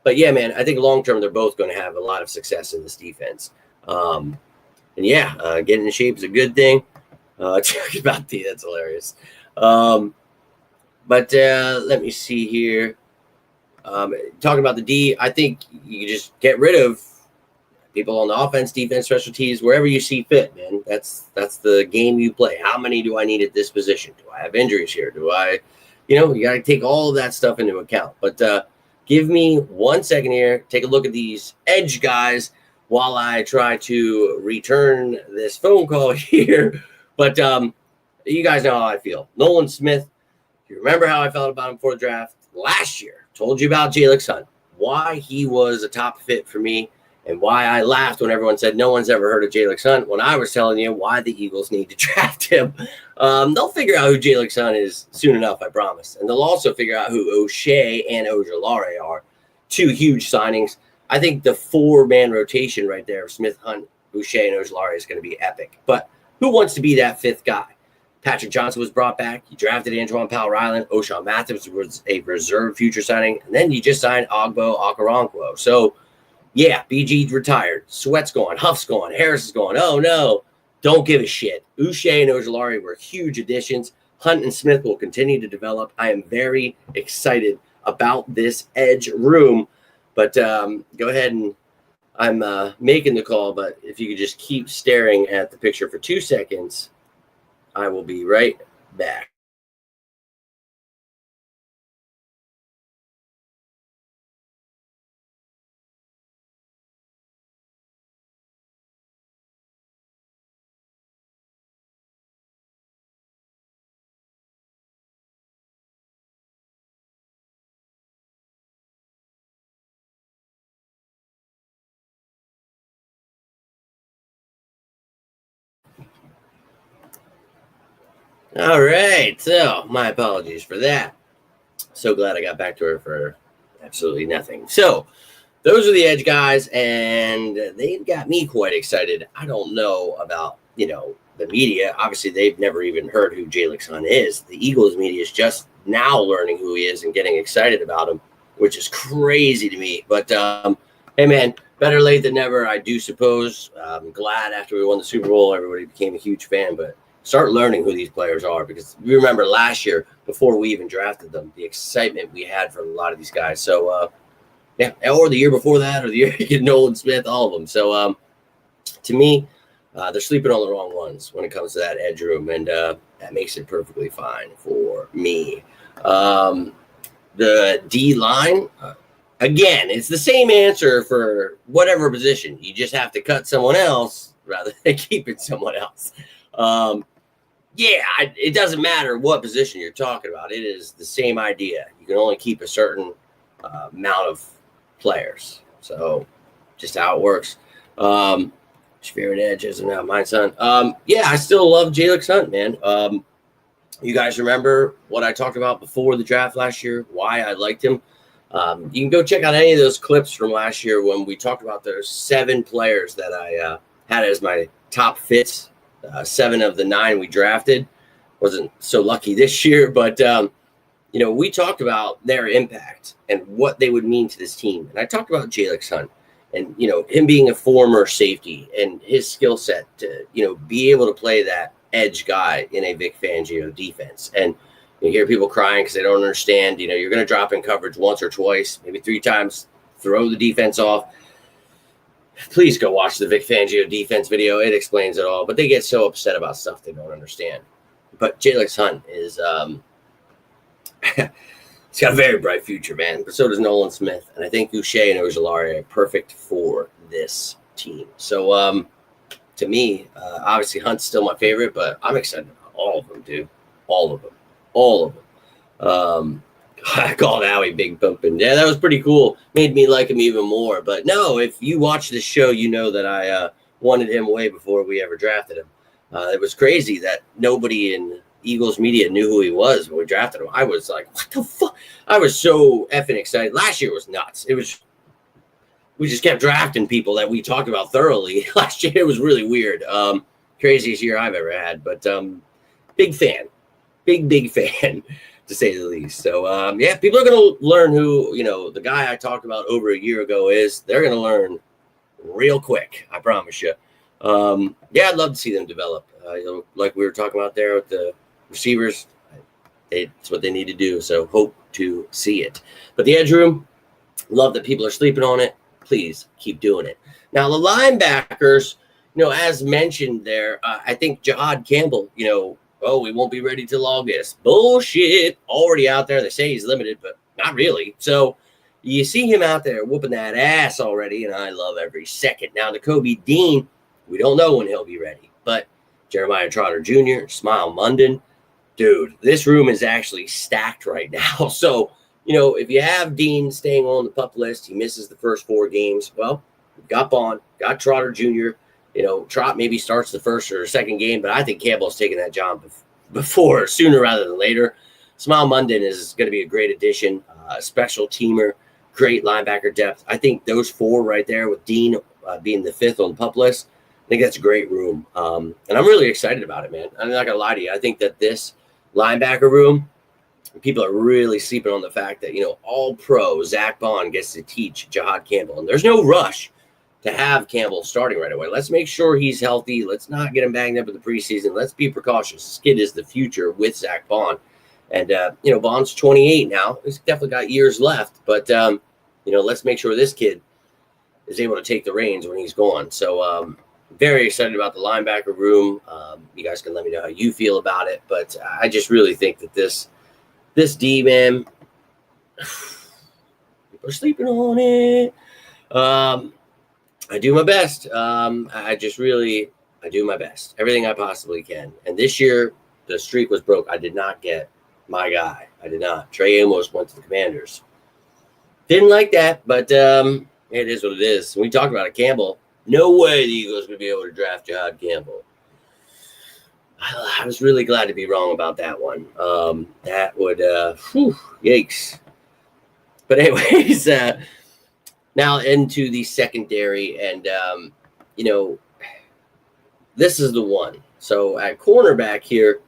but yeah, man, I think long-term they're both going to have a lot of success in this defense. And yeah, getting in shape is a good thing. Talking about D, that's hilarious. But let me see here. Talking about the D, I think you just get rid of people on the offense, defense, special teams, wherever you see fit, man. That's the game you play. How many do I need at this position? Do I have injuries here? Do I, you got to take all of that stuff into account. But give me 1 second here. Take a look at these edge guys while I try to return this phone call here. But you guys know how I feel. Nolan Smith, you remember how I felt about him before the draft last year. Told you about Jalen Hunt, why he was a top fit for me. and why I laughed when everyone said no one's ever heard of Jalen Hunt when I was telling you why the Eagles need to draft him. They'll figure out who Jalen Hunt is soon enough, I promise. And they'll also figure out who O'Shea and Ojulari are. Two huge signings. I think the 4-man rotation right there, Smith, Hunt, O'Shea, and Ojulari is going to be epic. But who wants to be that 5th guy? Patrick Johnson was brought back. You drafted Antoine Powell-Ryland. O'Shawn Matthews was a reserve future signing. And then you just signed Ogbo Okoronkwo. So, yeah, BG retired. Sweat's gone. Huff's gone. Harris is gone. Oh, no. Don't give a shit. O'Shea and Ojulari were huge additions. Hunt and Smith will continue to develop. I am very excited about this edge room. But go ahead and I'm making the call. But if you could just keep staring at the picture for 2 seconds, I will be right back. All right, so my apologies for that. So glad I got back to her for absolutely nothing. So those are the edge guys, and they got me quite excited. I don't know about, the media. Obviously, they've never even heard who Jalen Hunt is. The Eagles media is just now learning who he is and getting excited about him, which is crazy to me. But, hey, man, better late than never, I do suppose. I'm glad after we won the Super Bowl, everybody became a huge fan, but start learning who these players are, because we remember last year, before we even drafted them, the excitement we had for a lot of these guys. So, yeah, or the year before that, or the year Nolan Smith, all of them. So, to me, they're sleeping on the wrong ones when it comes to that edge room, and that makes it perfectly fine for me. The D line, again, it's the same answer for whatever position. You just have to cut someone else rather than keeping someone else. It doesn't matter what position you're talking about. It is the same idea. You can only keep a certain amount of players. So just how it works. Your favorite edge isn't now mine, son. I still love Jalen Hunt, man. You guys remember what I talked about before the draft last year, why I liked him? You can go check out any of those clips from last year when we talked about those 7 players that I had as my top fits. 7 of the 9 we drafted. Wasn't so lucky this year, but we talked about their impact and what they would mean to this team. And I talked about Jalen Hunt and him being a former safety and his skill set to be able to play that edge guy in a Vic Fangio defense. And you hear people crying because they don't understand. You're going to drop in coverage once or twice, maybe 3 times, throw the defense off. Please go watch the Vic Fangio defense video. It explains it all. But they get so upset about stuff they don't understand. But Jalen Hunt is he's got a very bright future, man. But so does Nolan Smith. And I think O'Shea and Ojulari are perfect for this team. So to me, obviously Hunt's still my favorite, but I'm excited about all of them, dude. All of them. All of them. I called Howie Big Bumpin'. Yeah, that was pretty cool. Made me like him even more. But no, if you watch this show, you know that I wanted him way before we ever drafted him. It was crazy that nobody in Eagles media knew who he was when we drafted him. I was like, what the fuck? I was so effing excited. Last year was nuts. We just kept drafting people that we talked about thoroughly. Last year it was really weird. Craziest year I've ever had. But big fan. Big fan. To say the least. So, people are going to learn who, the guy I talked about over a year ago is. They're going to learn real quick. I promise you. I'd love to see them develop. Like we were talking about there with the receivers, it's what they need to do. So, hope to see it. But the edge room, love that people are sleeping on it. Please keep doing it. Now, the linebackers, as mentioned there, I think Jahad Campbell, we won't be ready till August. Bullshit. Already out there. They say he's limited, but not really. So you see him out there whooping that ass already, and I love every second. Now, to Kobe Dean, we don't know when he'll be ready. But Jeremiah Trotter Jr., Smile Munden, dude, this room is actually stacked right now. So, if you have Dean staying on the PUP list, he misses the first 4 games. Well, We've got Bond, got Trotter Jr. Trot maybe starts the first or second game, but I think Campbell's taking that job before, sooner rather than later. Smile Munden is going to be a great addition, special teamer, great linebacker depth. I think those four right there with Dean being the fifth on the pup list, I think that's a great room. And I'm really excited about it, man. I'm not going to lie to you. I think that this linebacker room, people are really sleeping on the fact that, all pro Zach Bond gets to teach Jihad Campbell. And there's no rush to have Campbell starting right away. Let's make sure he's healthy. Let's not get him banged up in the preseason. Let's be precautious. This kid is the future with Zach Bond. And, Bond's 28 now. He's definitely got years left. But, let's make sure this kid is able to take the reins when he's gone. So, very excited about the linebacker room. You guys can let me know how you feel about it. But I just really think that this D, man, people are sleeping on it. I do my best. I do my best. Everything I possibly can. And this year, the streak was broke. I did not get my guy. I did not. Trey Amos went to the Commanders. Didn't like that, but it is what it is. When we talk about it, Campbell, no way the Eagles would be able to draft Jihad Campbell. I was really glad to be wrong about that one. That would, yikes. But anyways, now into the secondary, and, this is the one. So at cornerback here,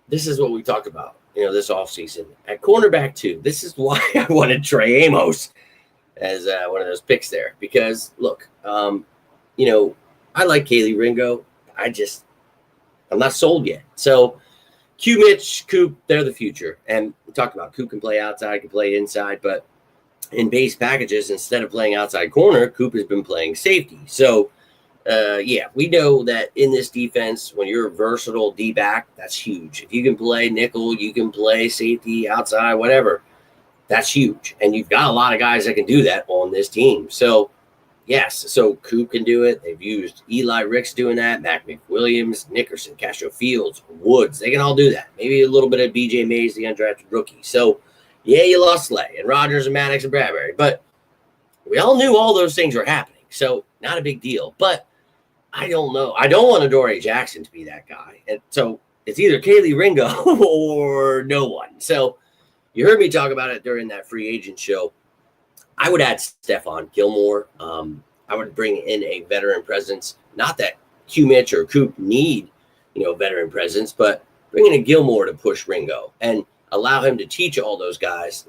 this is what we talked about, this offseason. At cornerback, too, this is why I wanted Trey Amos as one of those picks there. Because, look, I like Kaylee Ringo. I'm not sold yet. So Mitch, Coop, they're the future. And we talked about Coop can play outside, can play inside. But in base packages, instead of playing outside corner, Coop has been playing safety. So, we know that in this defense, when you're a versatile D-back, that's huge. If you can play nickel, you can play safety, outside, whatever, that's huge. And you've got a lot of guys that can do that on this team. So, yes, so Coop can do it. They've used Eli Ricks doing that, Mac McWilliams, Nickerson, Castro Fields, Woods. They can all do that. Maybe a little bit of BJ Mays, the undrafted rookie. So, you lost Slay and Rogers and Maddox and Bradbury. But we all knew all those things were happening. So, not a big deal. But I don't know. I don't want Adoree Jackson to be that guy. And so it's either Kaylee Ringo or no one. So you heard me talk about it during that free agent show. I would add Stephon Gilmore. I would bring in a veteran presence. Not that Mitch or Coop need, veteran presence, but bring in a Gilmore to push Ringo and allow him to teach all those guys,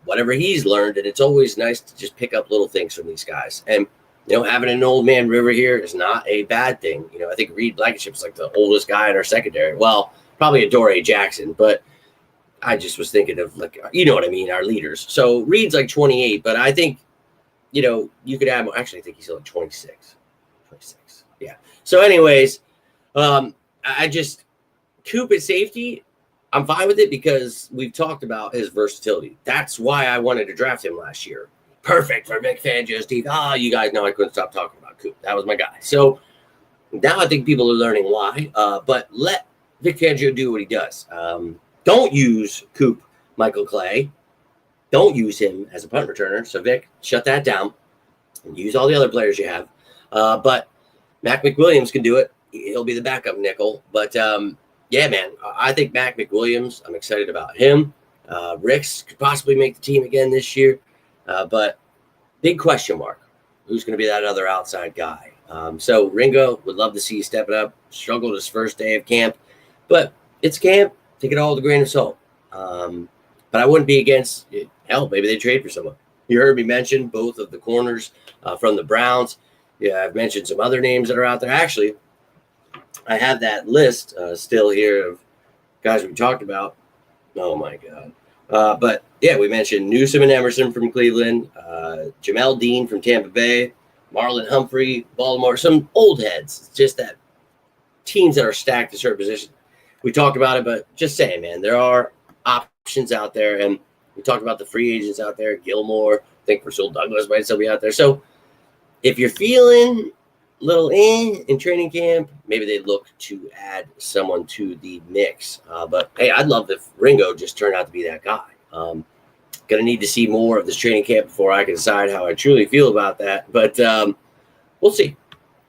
whatever he's learned. And it's always nice to just pick up little things from these guys. And having an old man River here is not a bad thing. I think Reed Blankenship is like the oldest guy in our secondary. Well, probably Adoree Jackson, but I just was thinking of what I mean, our leaders. So Reed's like 28, but I think, you could add more. Actually, I think he's like 26. 26. Yeah. So anyways, Coop at safety, I'm fine with it because we've talked about his versatility. That's why I wanted to draft him last year. Perfect for Vic Fangio's team. You guys know I couldn't stop talking about Coop. That was my guy. So now I think people are learning why. But let Vic Fangio do what he does. Don't use Coop, Michael Clay. Don't use him as a punt returner. So Vic, shut that down and use all the other players you have. But Mac McWilliams can do it. He'll be the backup nickel. But man, I think Mac McWilliams, I'm excited about him. Ricks could possibly make the team again this year. But big question mark, who's going to be that other outside guy? So Ringo, would love to see you step it up. Struggled his first day of camp, but it's camp. Take it all with a grain of salt. But I wouldn't be against it. Hell, maybe they trade for someone. You heard me mention both of the corners from the Browns. Yeah, I've mentioned some other names that are out there. Actually, I have that list still here of guys we talked about. Oh, my God. But, we mentioned Newsome and Emerson from Cleveland, Jamel Dean from Tampa Bay, Marlon Humphrey, Baltimore, some old heads. It's just that teams that are stacked at certain positions. We talked about it, but just saying, man, there are options out there. And we talked about the free agents out there, Gilmore. I think Rasul Douglas might still be out there. So if you're feeling a little in training camp, maybe they look to add someone to the mix. But, hey, I'd love if Ringo just turned out to be that guy. Going to need to see more of this training camp before I can decide how I truly feel about that. But we'll see.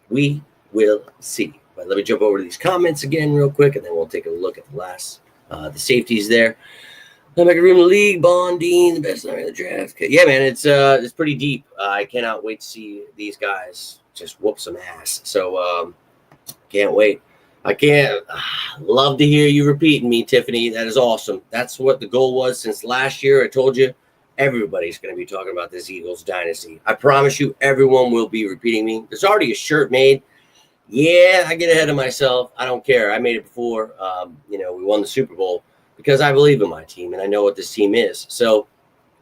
We will see. But let me jump over to these comments again real quick, and then we'll take a look at the last, the safeties there. Make a room in the league. Bondine, the best line in the draft. Yeah, man, it's pretty deep. I cannot wait to see these guys just whoop some ass. So can't wait. I can't. Love to hear you repeating me, Tiffany. That is awesome. That's what the goal was since last year. I told you everybody's going to be talking about this Eagles dynasty. I promise you, everyone will be repeating me. There's already a shirt made. Yeah, I get ahead of myself. I don't care. I made it before. We won the Super Bowl because I believe in my team and I know what this team is. So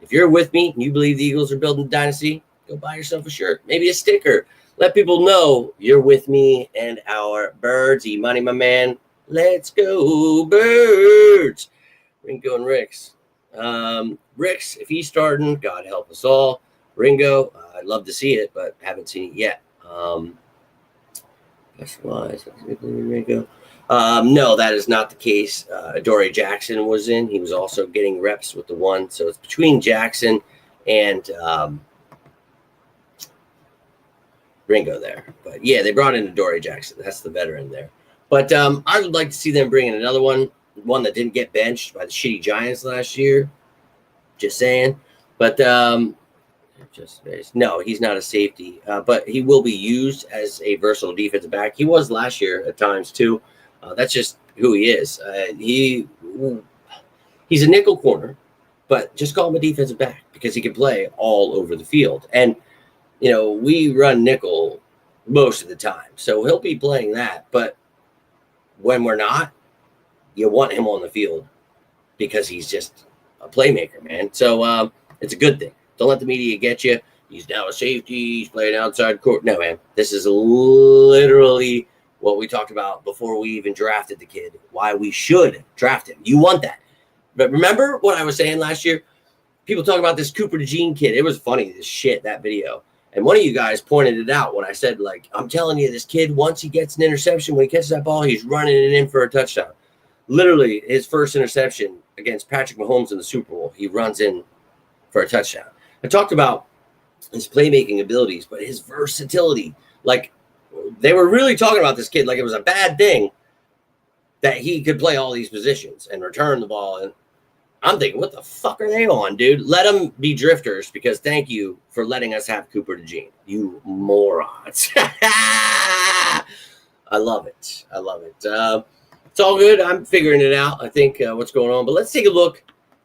if you're with me and you believe the Eagles are building a dynasty, go buy yourself a shirt, maybe a sticker. Let people know you're with me and our birds. E-Money, my man. Let's go, birds. Ringo and Ricks. Ricks, if he's starting, God help us all. Ringo, I'd love to see it, but haven't seen it yet. That's wise. Ringo. No, that is not the case. Adoree Jackson was in. He was also getting reps with the one. So it's between Jackson and Ringo there. But yeah, they brought in Adoree Jackson. That's the veteran there. But I would like to see them bring in another one that didn't get benched by the shitty Giants last year. Just saying. But no, he's not a safety. But he will be used as a versatile defensive back. He was last year at times too. That's just who he is. He's a nickel corner, but just call him a defensive back because he can play all over the field. And we run nickel most of the time. So he'll be playing that. But when we're not, you want him on the field because he's just a playmaker, man. So it's a good thing. Don't let the media get you. He's now a safety. He's playing outside court. No, man. This is literally what we talked about before we even drafted the kid. Why we should draft him. You want that. But remember what I was saying last year? People talk about this Cooper DeJean kid. It was funny, this shit, that video. And one of you guys pointed it out when I said, I'm telling you, this kid, once he gets an interception, when he catches that ball, he's running it in for a touchdown. Literally, his first interception against Patrick Mahomes in the Super Bowl, he runs in for a touchdown. I talked about his playmaking abilities, but his versatility. They were really talking about this kid like it was a bad thing that he could play all these positions and return the ball. And I'm thinking, what the fuck are they on, dude? Let them be drifters because thank you for letting us have Cooper DeJean. You morons. I love it. I love it. It's all good. I'm figuring it out, I think, what's going on. But let's take a look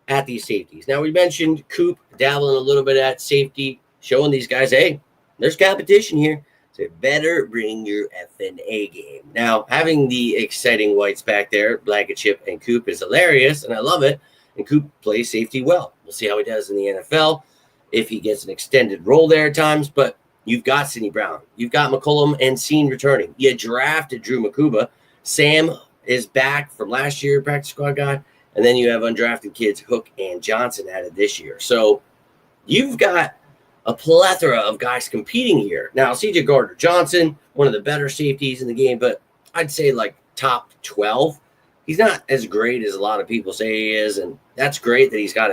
at these safeties. Now, we mentioned Coop dabbling a little bit at safety, showing these guys, hey, there's competition here. So you better bring your effing A game. Now, having the exciting whites back there, Blankenship and Coop, is hilarious, and I love it. And Coop plays safety well. We'll see how he does in the NFL, if he gets an extended role there at times. But you've got Sidney Brown. You've got McCollum and Cine returning. You drafted Drew Makuba. Sam is back from last year, practice squad guy. And then you have undrafted kids, Hook and Johnson, added this year. So you've got a plethora of guys competing here. Now, C.J. Gardner-Johnson, one of the better safeties in the game, but I'd say top 12. He's not as great as a lot of people say he is, and that's great that he's got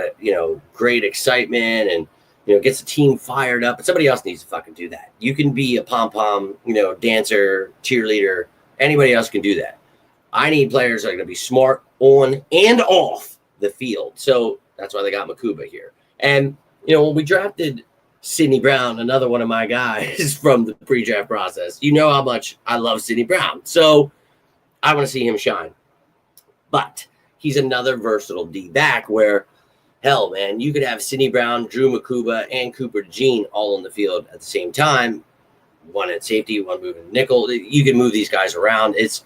great excitement and gets the team fired up. But somebody else needs to fucking do that. You can be a pom-pom, dancer, cheerleader. Anybody else can do that. I need players that are going to be smart on and off the field. So that's why they got Makuba here. And when we drafted Sidney Brown, another one of my guys from the pre-draft process, you know how much I love Sidney Brown. So I want to see him shine. But he's another versatile D-back where, hell, man, you could have Sidney Brown, Drew Makuba, and Cooper DeJean all on the field at the same time. One at safety, one moving nickel. You can move these guys around. It's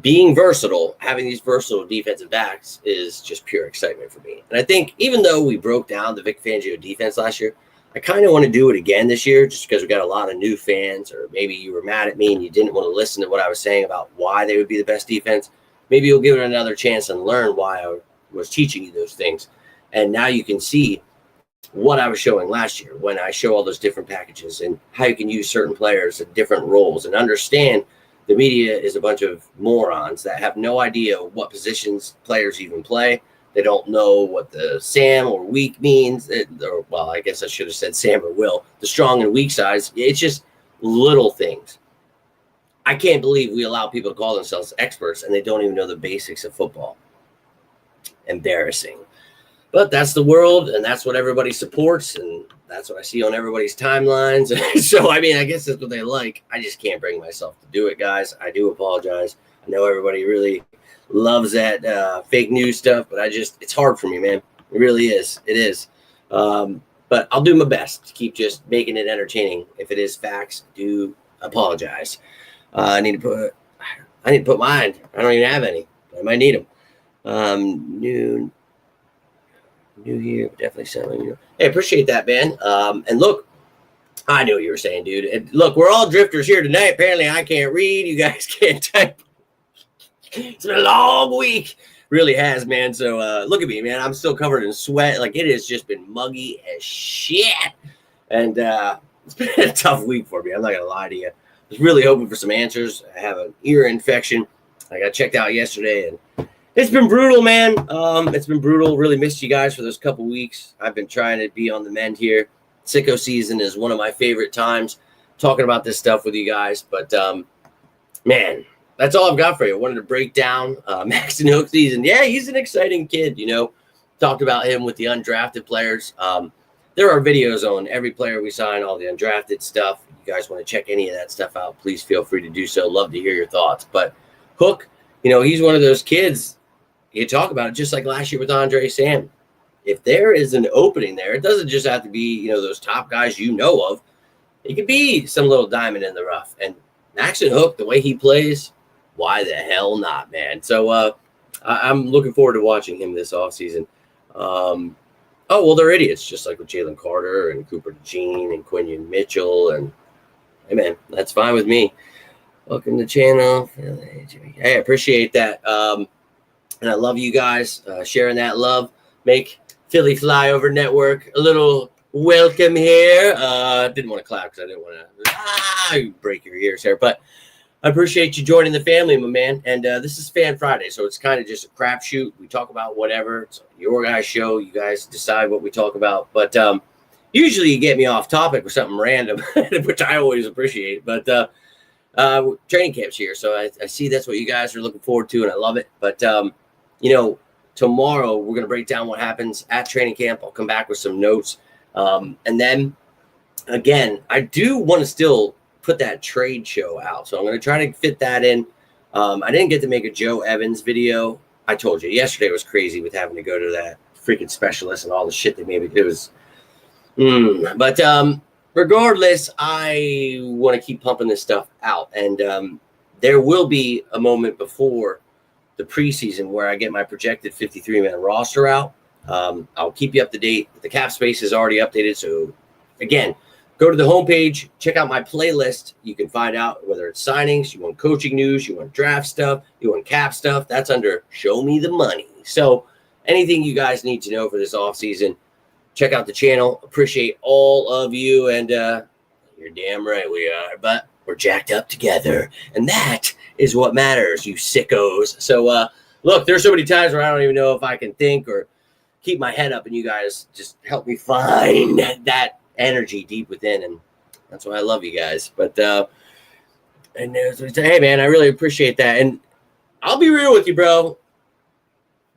being versatile, having these versatile defensive backs is just pure excitement for me. And I think even though we broke down the Vic Fangio defense last year, I kind of want to do it again this year just because we got a lot of new fans, or maybe you were mad at me and you didn't want to listen to what I was saying about why they would be the best defense. Maybe you'll give it another chance and learn why I was teaching you those things. And now you can see what I was showing last year when I show all those different packages and how you can use certain players in different roles and understand the media is a bunch of morons that have no idea what positions players even play They don't know what the Sam or weak means. Well, I guess I should have said Sam or Will. The strong and weak sides. It's just little things. I can't believe we allow people to call themselves experts and they don't even know the basics of football. Embarrassing. But that's the world, and that's what everybody supports, and that's what I see on everybody's timelines. So, I mean, I guess that's what they like. I just can't bring myself to do it, guys. I do apologize. I know everybody really loves that fake news stuff, but it's hard for me, man. It really is. It is. But I'll do my best to keep just making it entertaining. If it is facts, I do apologize. I need to put mine. I don't even have any. I might need them. New year, definitely selling. Hey, appreciate that, man. And look, I knew what you were saying, dude. And look, we're all drifters here tonight. Apparently, I can't read. You guys can't type. It's been a long week. Really has, man. So look at me, man. I'm still covered in sweat. Like, it has just been muggy as shit. And it's been a tough week for me. I'm not going to lie to you. I was really hoping for some answers. I have an ear infection. I got checked out yesterday, and it's been brutal, man. It's been brutal. Really missed you guys for those couple weeks. I've been trying to be on the mend here. Sicko season is one of my favorite times, talking about this stuff with you guys. But, man, that's all I've got for you. I wanted to break down Maxton Hook season. Yeah, he's an exciting kid, you know. Talked about him with the undrafted players. There are videos on every player we sign, all the undrafted stuff. If you guys want to check any of that stuff out, please feel free to do so. Love to hear your thoughts. But Hook, you know, he's one of those kids. You talk about it just like last year with Andre Sam. If there is an opening there, it doesn't just have to be, you know, those top guys you know of. It could be some little diamond in the rough. And Maxton Hook, the way he plays, why the hell not, man? So I'm looking forward to watching him this offseason. Oh, well, they're idiots, just like with Jalen Carter and Cooper DeJean and Quinion Mitchell. And, hey, man, that's fine with me. Welcome to the channel. Hey, I appreciate that. And I love you guys sharing that love. Make Philly Flyover Network a little welcome here. Didn't want to clap because I didn't want to break your ears here. But I appreciate you joining the family, my man. And this is Fan Friday, so it's kind of just a crapshoot. We talk about whatever. It's your guys' show. You guys decide what we talk about. But usually you get me off topic with something random, which I always appreciate. But training camp's here, so I see that's what you guys are looking forward to, and I love it. But, you know, tomorrow we're going to break down what happens at training camp. I'll come back with some notes. And then, again, I do want to still put that trade show out. So I'm going to try to fit that in. I didn't get to make a Joe Evans video. I told you, yesterday was crazy with having to go to that freaking specialist and all the shit they made. It was, but regardless, I want to keep pumping this stuff out. And there will be a moment before the preseason where I get my projected 53-man roster out. I'll keep you up to date. The cap space is already updated. So, again, go to the homepage, check out my playlist. You can find out whether it's signings, you want coaching news, you want draft stuff, you want cap stuff. That's under Show Me the Money. So anything you guys need to know for this offseason, check out the channel. Appreciate all of you. And you're damn right we are. But we're jacked up together. And that is what matters, you sickos. So, look, there's so many times where I don't even know if I can think or keep my head up. And you guys just help me find that energy deep within, and that's why I love you guys. But and hey, man, I really appreciate that. And I'll be real with you, bro.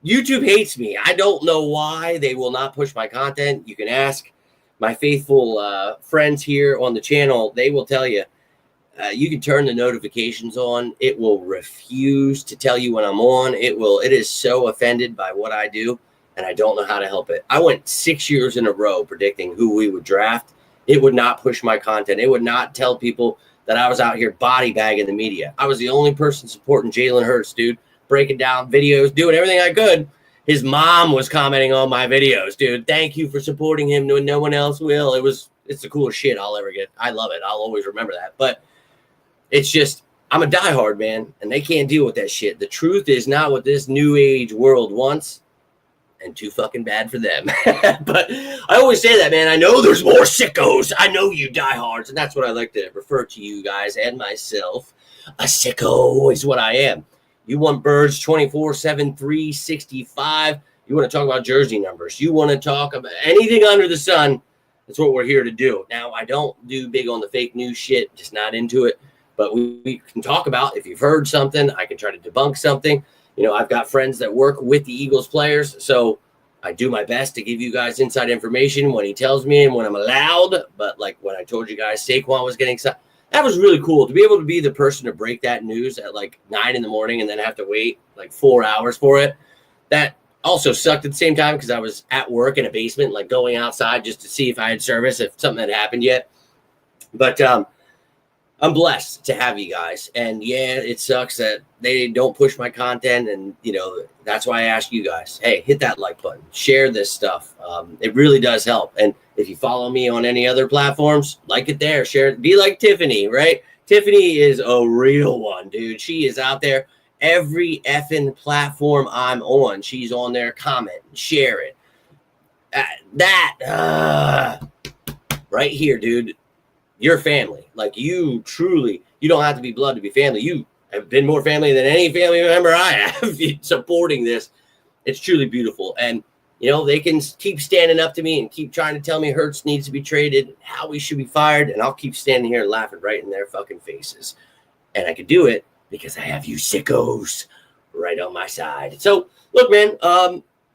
YouTube hates me. I don't know why. They will not push my content. You can ask my faithful friends here on the channel. They will tell you. You can turn the notifications on. It will refuse to tell you when I'm on. It is so offended by what I do, and I don't know how to help it. I went 6 years in a row predicting who we would draft. It would not push my content. It would not tell people that I was out here body bagging the media. I was the only person supporting Jalen Hurts, dude, breaking down videos, doing everything I could. His mom was commenting on my videos, dude. Thank you for supporting him when no one else will. It's the coolest shit I'll ever get. I love it. I'll always remember that. But it's just, I'm a diehard, man, and they can't deal with that shit. The truth is not what this new age world wants. And too fucking bad for them. But I always say that, man. I know there's more sickos. I know you diehards. And that's what I like to refer to you guys and myself. A sicko is what I am. You want birds 24/7, 365. You want to talk about jersey numbers. You want to talk about anything under the sun. That's what we're here to do. Now, I don't do big on the fake news shit, just not into it. But we can talk about if you've heard something. I can try to debunk something. I've got friends that work with the Eagles players, so I do my best to give you guys inside information when he tells me and when I'm allowed. But like when I told you guys Saquon was getting signed, that was really cool to be able to be the person to break that news at like 9 a.m. and then have to wait like 4 hours for it. That also sucked at the same time because I was at work in a basement, like going outside just to see if I had service, if something had happened yet. But I'm blessed to have you guys. And yeah, it sucks that they don't push my content. And, that's why I ask you guys, hey, hit that like button, share this stuff. It really does help. And if you follow me on any other platforms, like it there, share it. Be like Tiffany, right? Tiffany is a real one, dude. She is out there. Every effing platform I'm on, she's on there. Comment, share it. Right here, dude. Your family. Like you don't have to be blood to be family. You have been more family than any family member I have supporting this. It's truly beautiful. And, they can keep standing up to me and keep trying to tell me Hurts needs to be traded, how we should be fired. And I'll keep standing here and laughing right in their fucking faces. And I could do it because I have you sickos right on my side. So, look, man,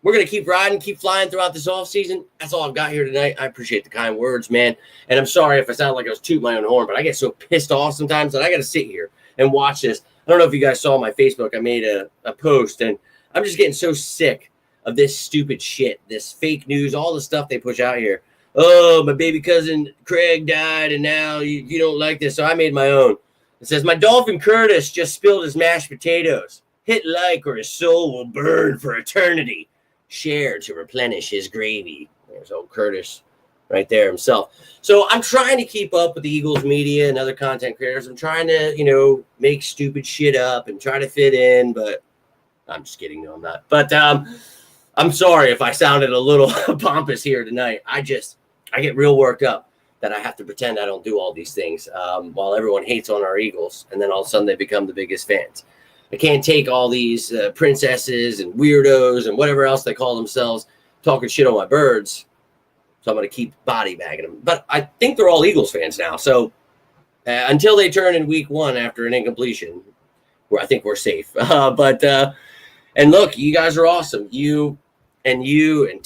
we're going to keep riding, keep flying throughout this offseason. That's all I've got here tonight. I appreciate the kind words, man. And I'm sorry if I sound like I was tooting my own horn, but I get so pissed off sometimes that I got to sit here and watch this. I don't know if you guys saw my Facebook. I made a post, and I'm just getting so sick of this stupid shit, this fake news, all the stuff they push out here. Oh, my baby cousin Craig died, and now you don't like this, so I made my own. It says, my Dolphin Curtis just spilled his mashed potatoes. Hit like or his soul will burn for eternity. Share to replenish his gravy. There's old Curtis right there himself. So I'm trying to keep up with the Eagles media and other content creators. I'm trying to, make stupid shit up and try to fit in, but I'm just kidding. No, I'm not. But I'm sorry if I sounded a little pompous here tonight. I get real worked up that I have to pretend I don't do all these things while everyone hates on our Eagles, and then all of a sudden they become the biggest fans. I can't take all these princesses and weirdos and whatever else they call themselves talking shit on my birds, so I'm going to keep body bagging them. But I think they're all Eagles fans now, so until they turn in week 1 after an incompletion, I think we're safe. And look, you guys are awesome. You and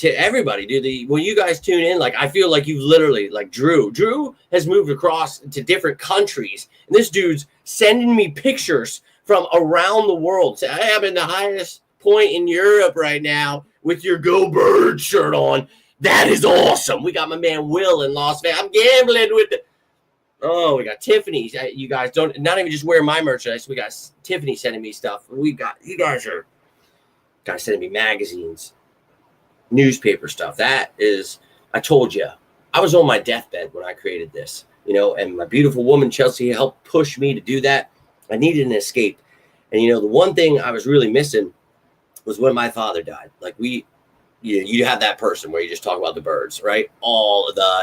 everybody, dude. When you guys tune in, like I feel like you've literally, like Drew has moved across to different countries, and this dude's sending me pictures from around the world. So I am in the highest point in Europe right now with your Go Bird shirt on. That is awesome. We got my man Will in Las Vegas. I'm gambling with the. Oh, we got Tiffany. You guys don't not even just wear my merchandise. We got Tiffany sending me stuff. You guys are sending me magazines, newspaper stuff. That is, I told you, I was on my deathbed when I created this, and my beautiful woman, Chelsea, helped push me to do that. I needed an escape. And, the one thing I was really missing was when my father died. Like you have that person where you just talk about the birds, right?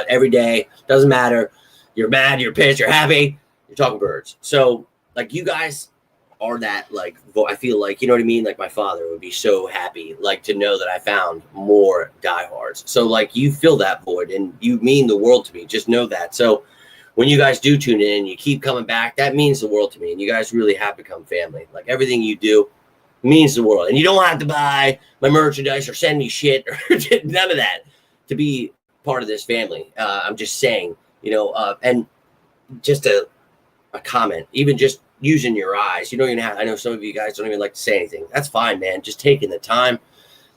Every day, doesn't matter. You're mad, you're pissed, you're happy, you're talking birds. So, like, you guys are that, like, I feel like, you know what I mean? Like, my father would be so happy, like, to know that I found more diehards. So, like, you fill that void, and you mean the world to me. Just know that. So, when you guys do tune in, you keep coming back, that means the world to me. And you guys really have become family. Like, everything you do means the world. And you don't have to buy my merchandise or send me shit or none of that to be part of this family. I'm just saying, and just a comment, even just using your eyes. You don't even have, I know some of you guys don't even like to say anything. That's fine, man. Just taking the time,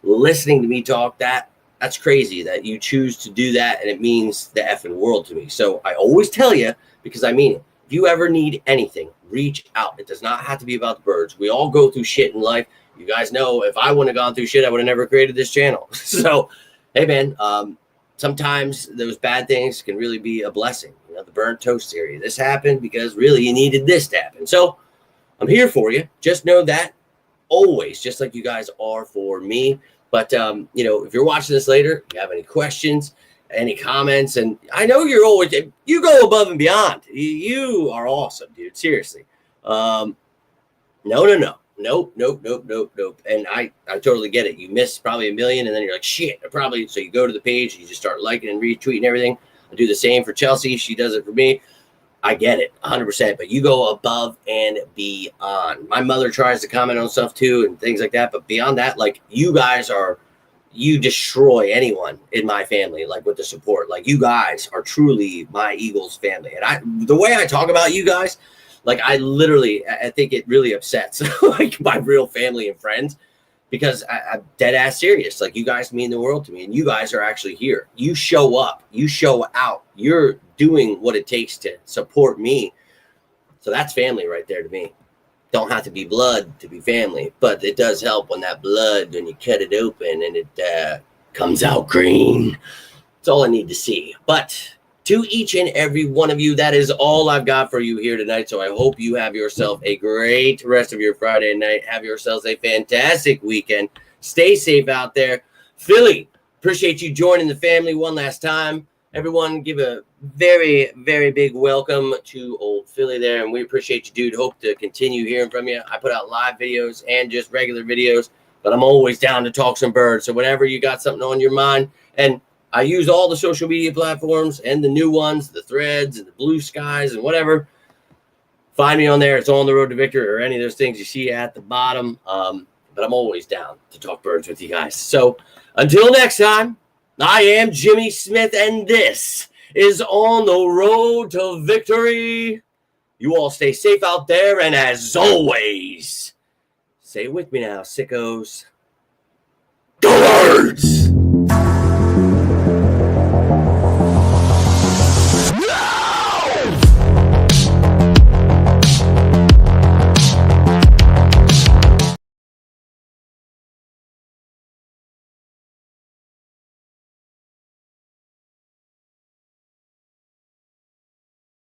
listening to me talk, that's crazy that you choose to do that, and it means the effing world to me. So I always tell you, because I mean it, if you ever need anything, reach out. It does not have to be about the birds. We all go through shit in life. You guys know if I wouldn't have gone through shit, I would have never created this channel. So, hey, man, sometimes those bad things can really be a blessing. The burnt toast theory. This happened because really you needed this to happen. So I'm here for you. Just know that always, just like you guys are for me. But, if you're watching this later, if you have any questions, any comments, and I know you go above and beyond. You are awesome, dude. Seriously. No. Nope. And I totally get it. You miss probably a million, and then you're like, shit, so you go to the page and you just start liking and retweeting everything. I do the same for Chelsea. She does it for me. I get it 100%, but you go above and beyond. My mother tries to comment on stuff too and things like that. But beyond that, like you destroy anyone in my family, like with the support. Like you guys are truly my Eagles family. And the way I talk about you guys, like I think it really upsets like my real family and friends, because I'm dead ass serious. Like you guys mean the world to me, and you guys are actually here. You show up, you show out, you're doing what it takes to support me. So that's family right there to me. Don't have to be blood to be family, but it does help when that blood, when you cut it open and it comes out green. That's all I need to see. But to each and every one of you, that is all I've got for you here tonight. So I hope you have yourself a great rest of your Friday night. Have yourselves a fantastic weekend. Stay safe out there. Philly, appreciate you joining the family one last time. Everyone, give a very, very big welcome to old Philly there, and we appreciate you, dude. Hope to continue hearing from you. I put out live videos and just regular videos, but I'm always down to talk some birds. So whenever you got something on your mind, and I use all the social media platforms and the new ones, the Threads and the Blue Skies and whatever. Find me on there. It's On the Road to Victory or any of those things you see at the bottom. But I'm always down to talk birds with you guys. So until next time, I am Jimmy Smith, and this is On the Road to Victory. You all stay safe out there, and as always, say it with me now, sickos. Go Birds!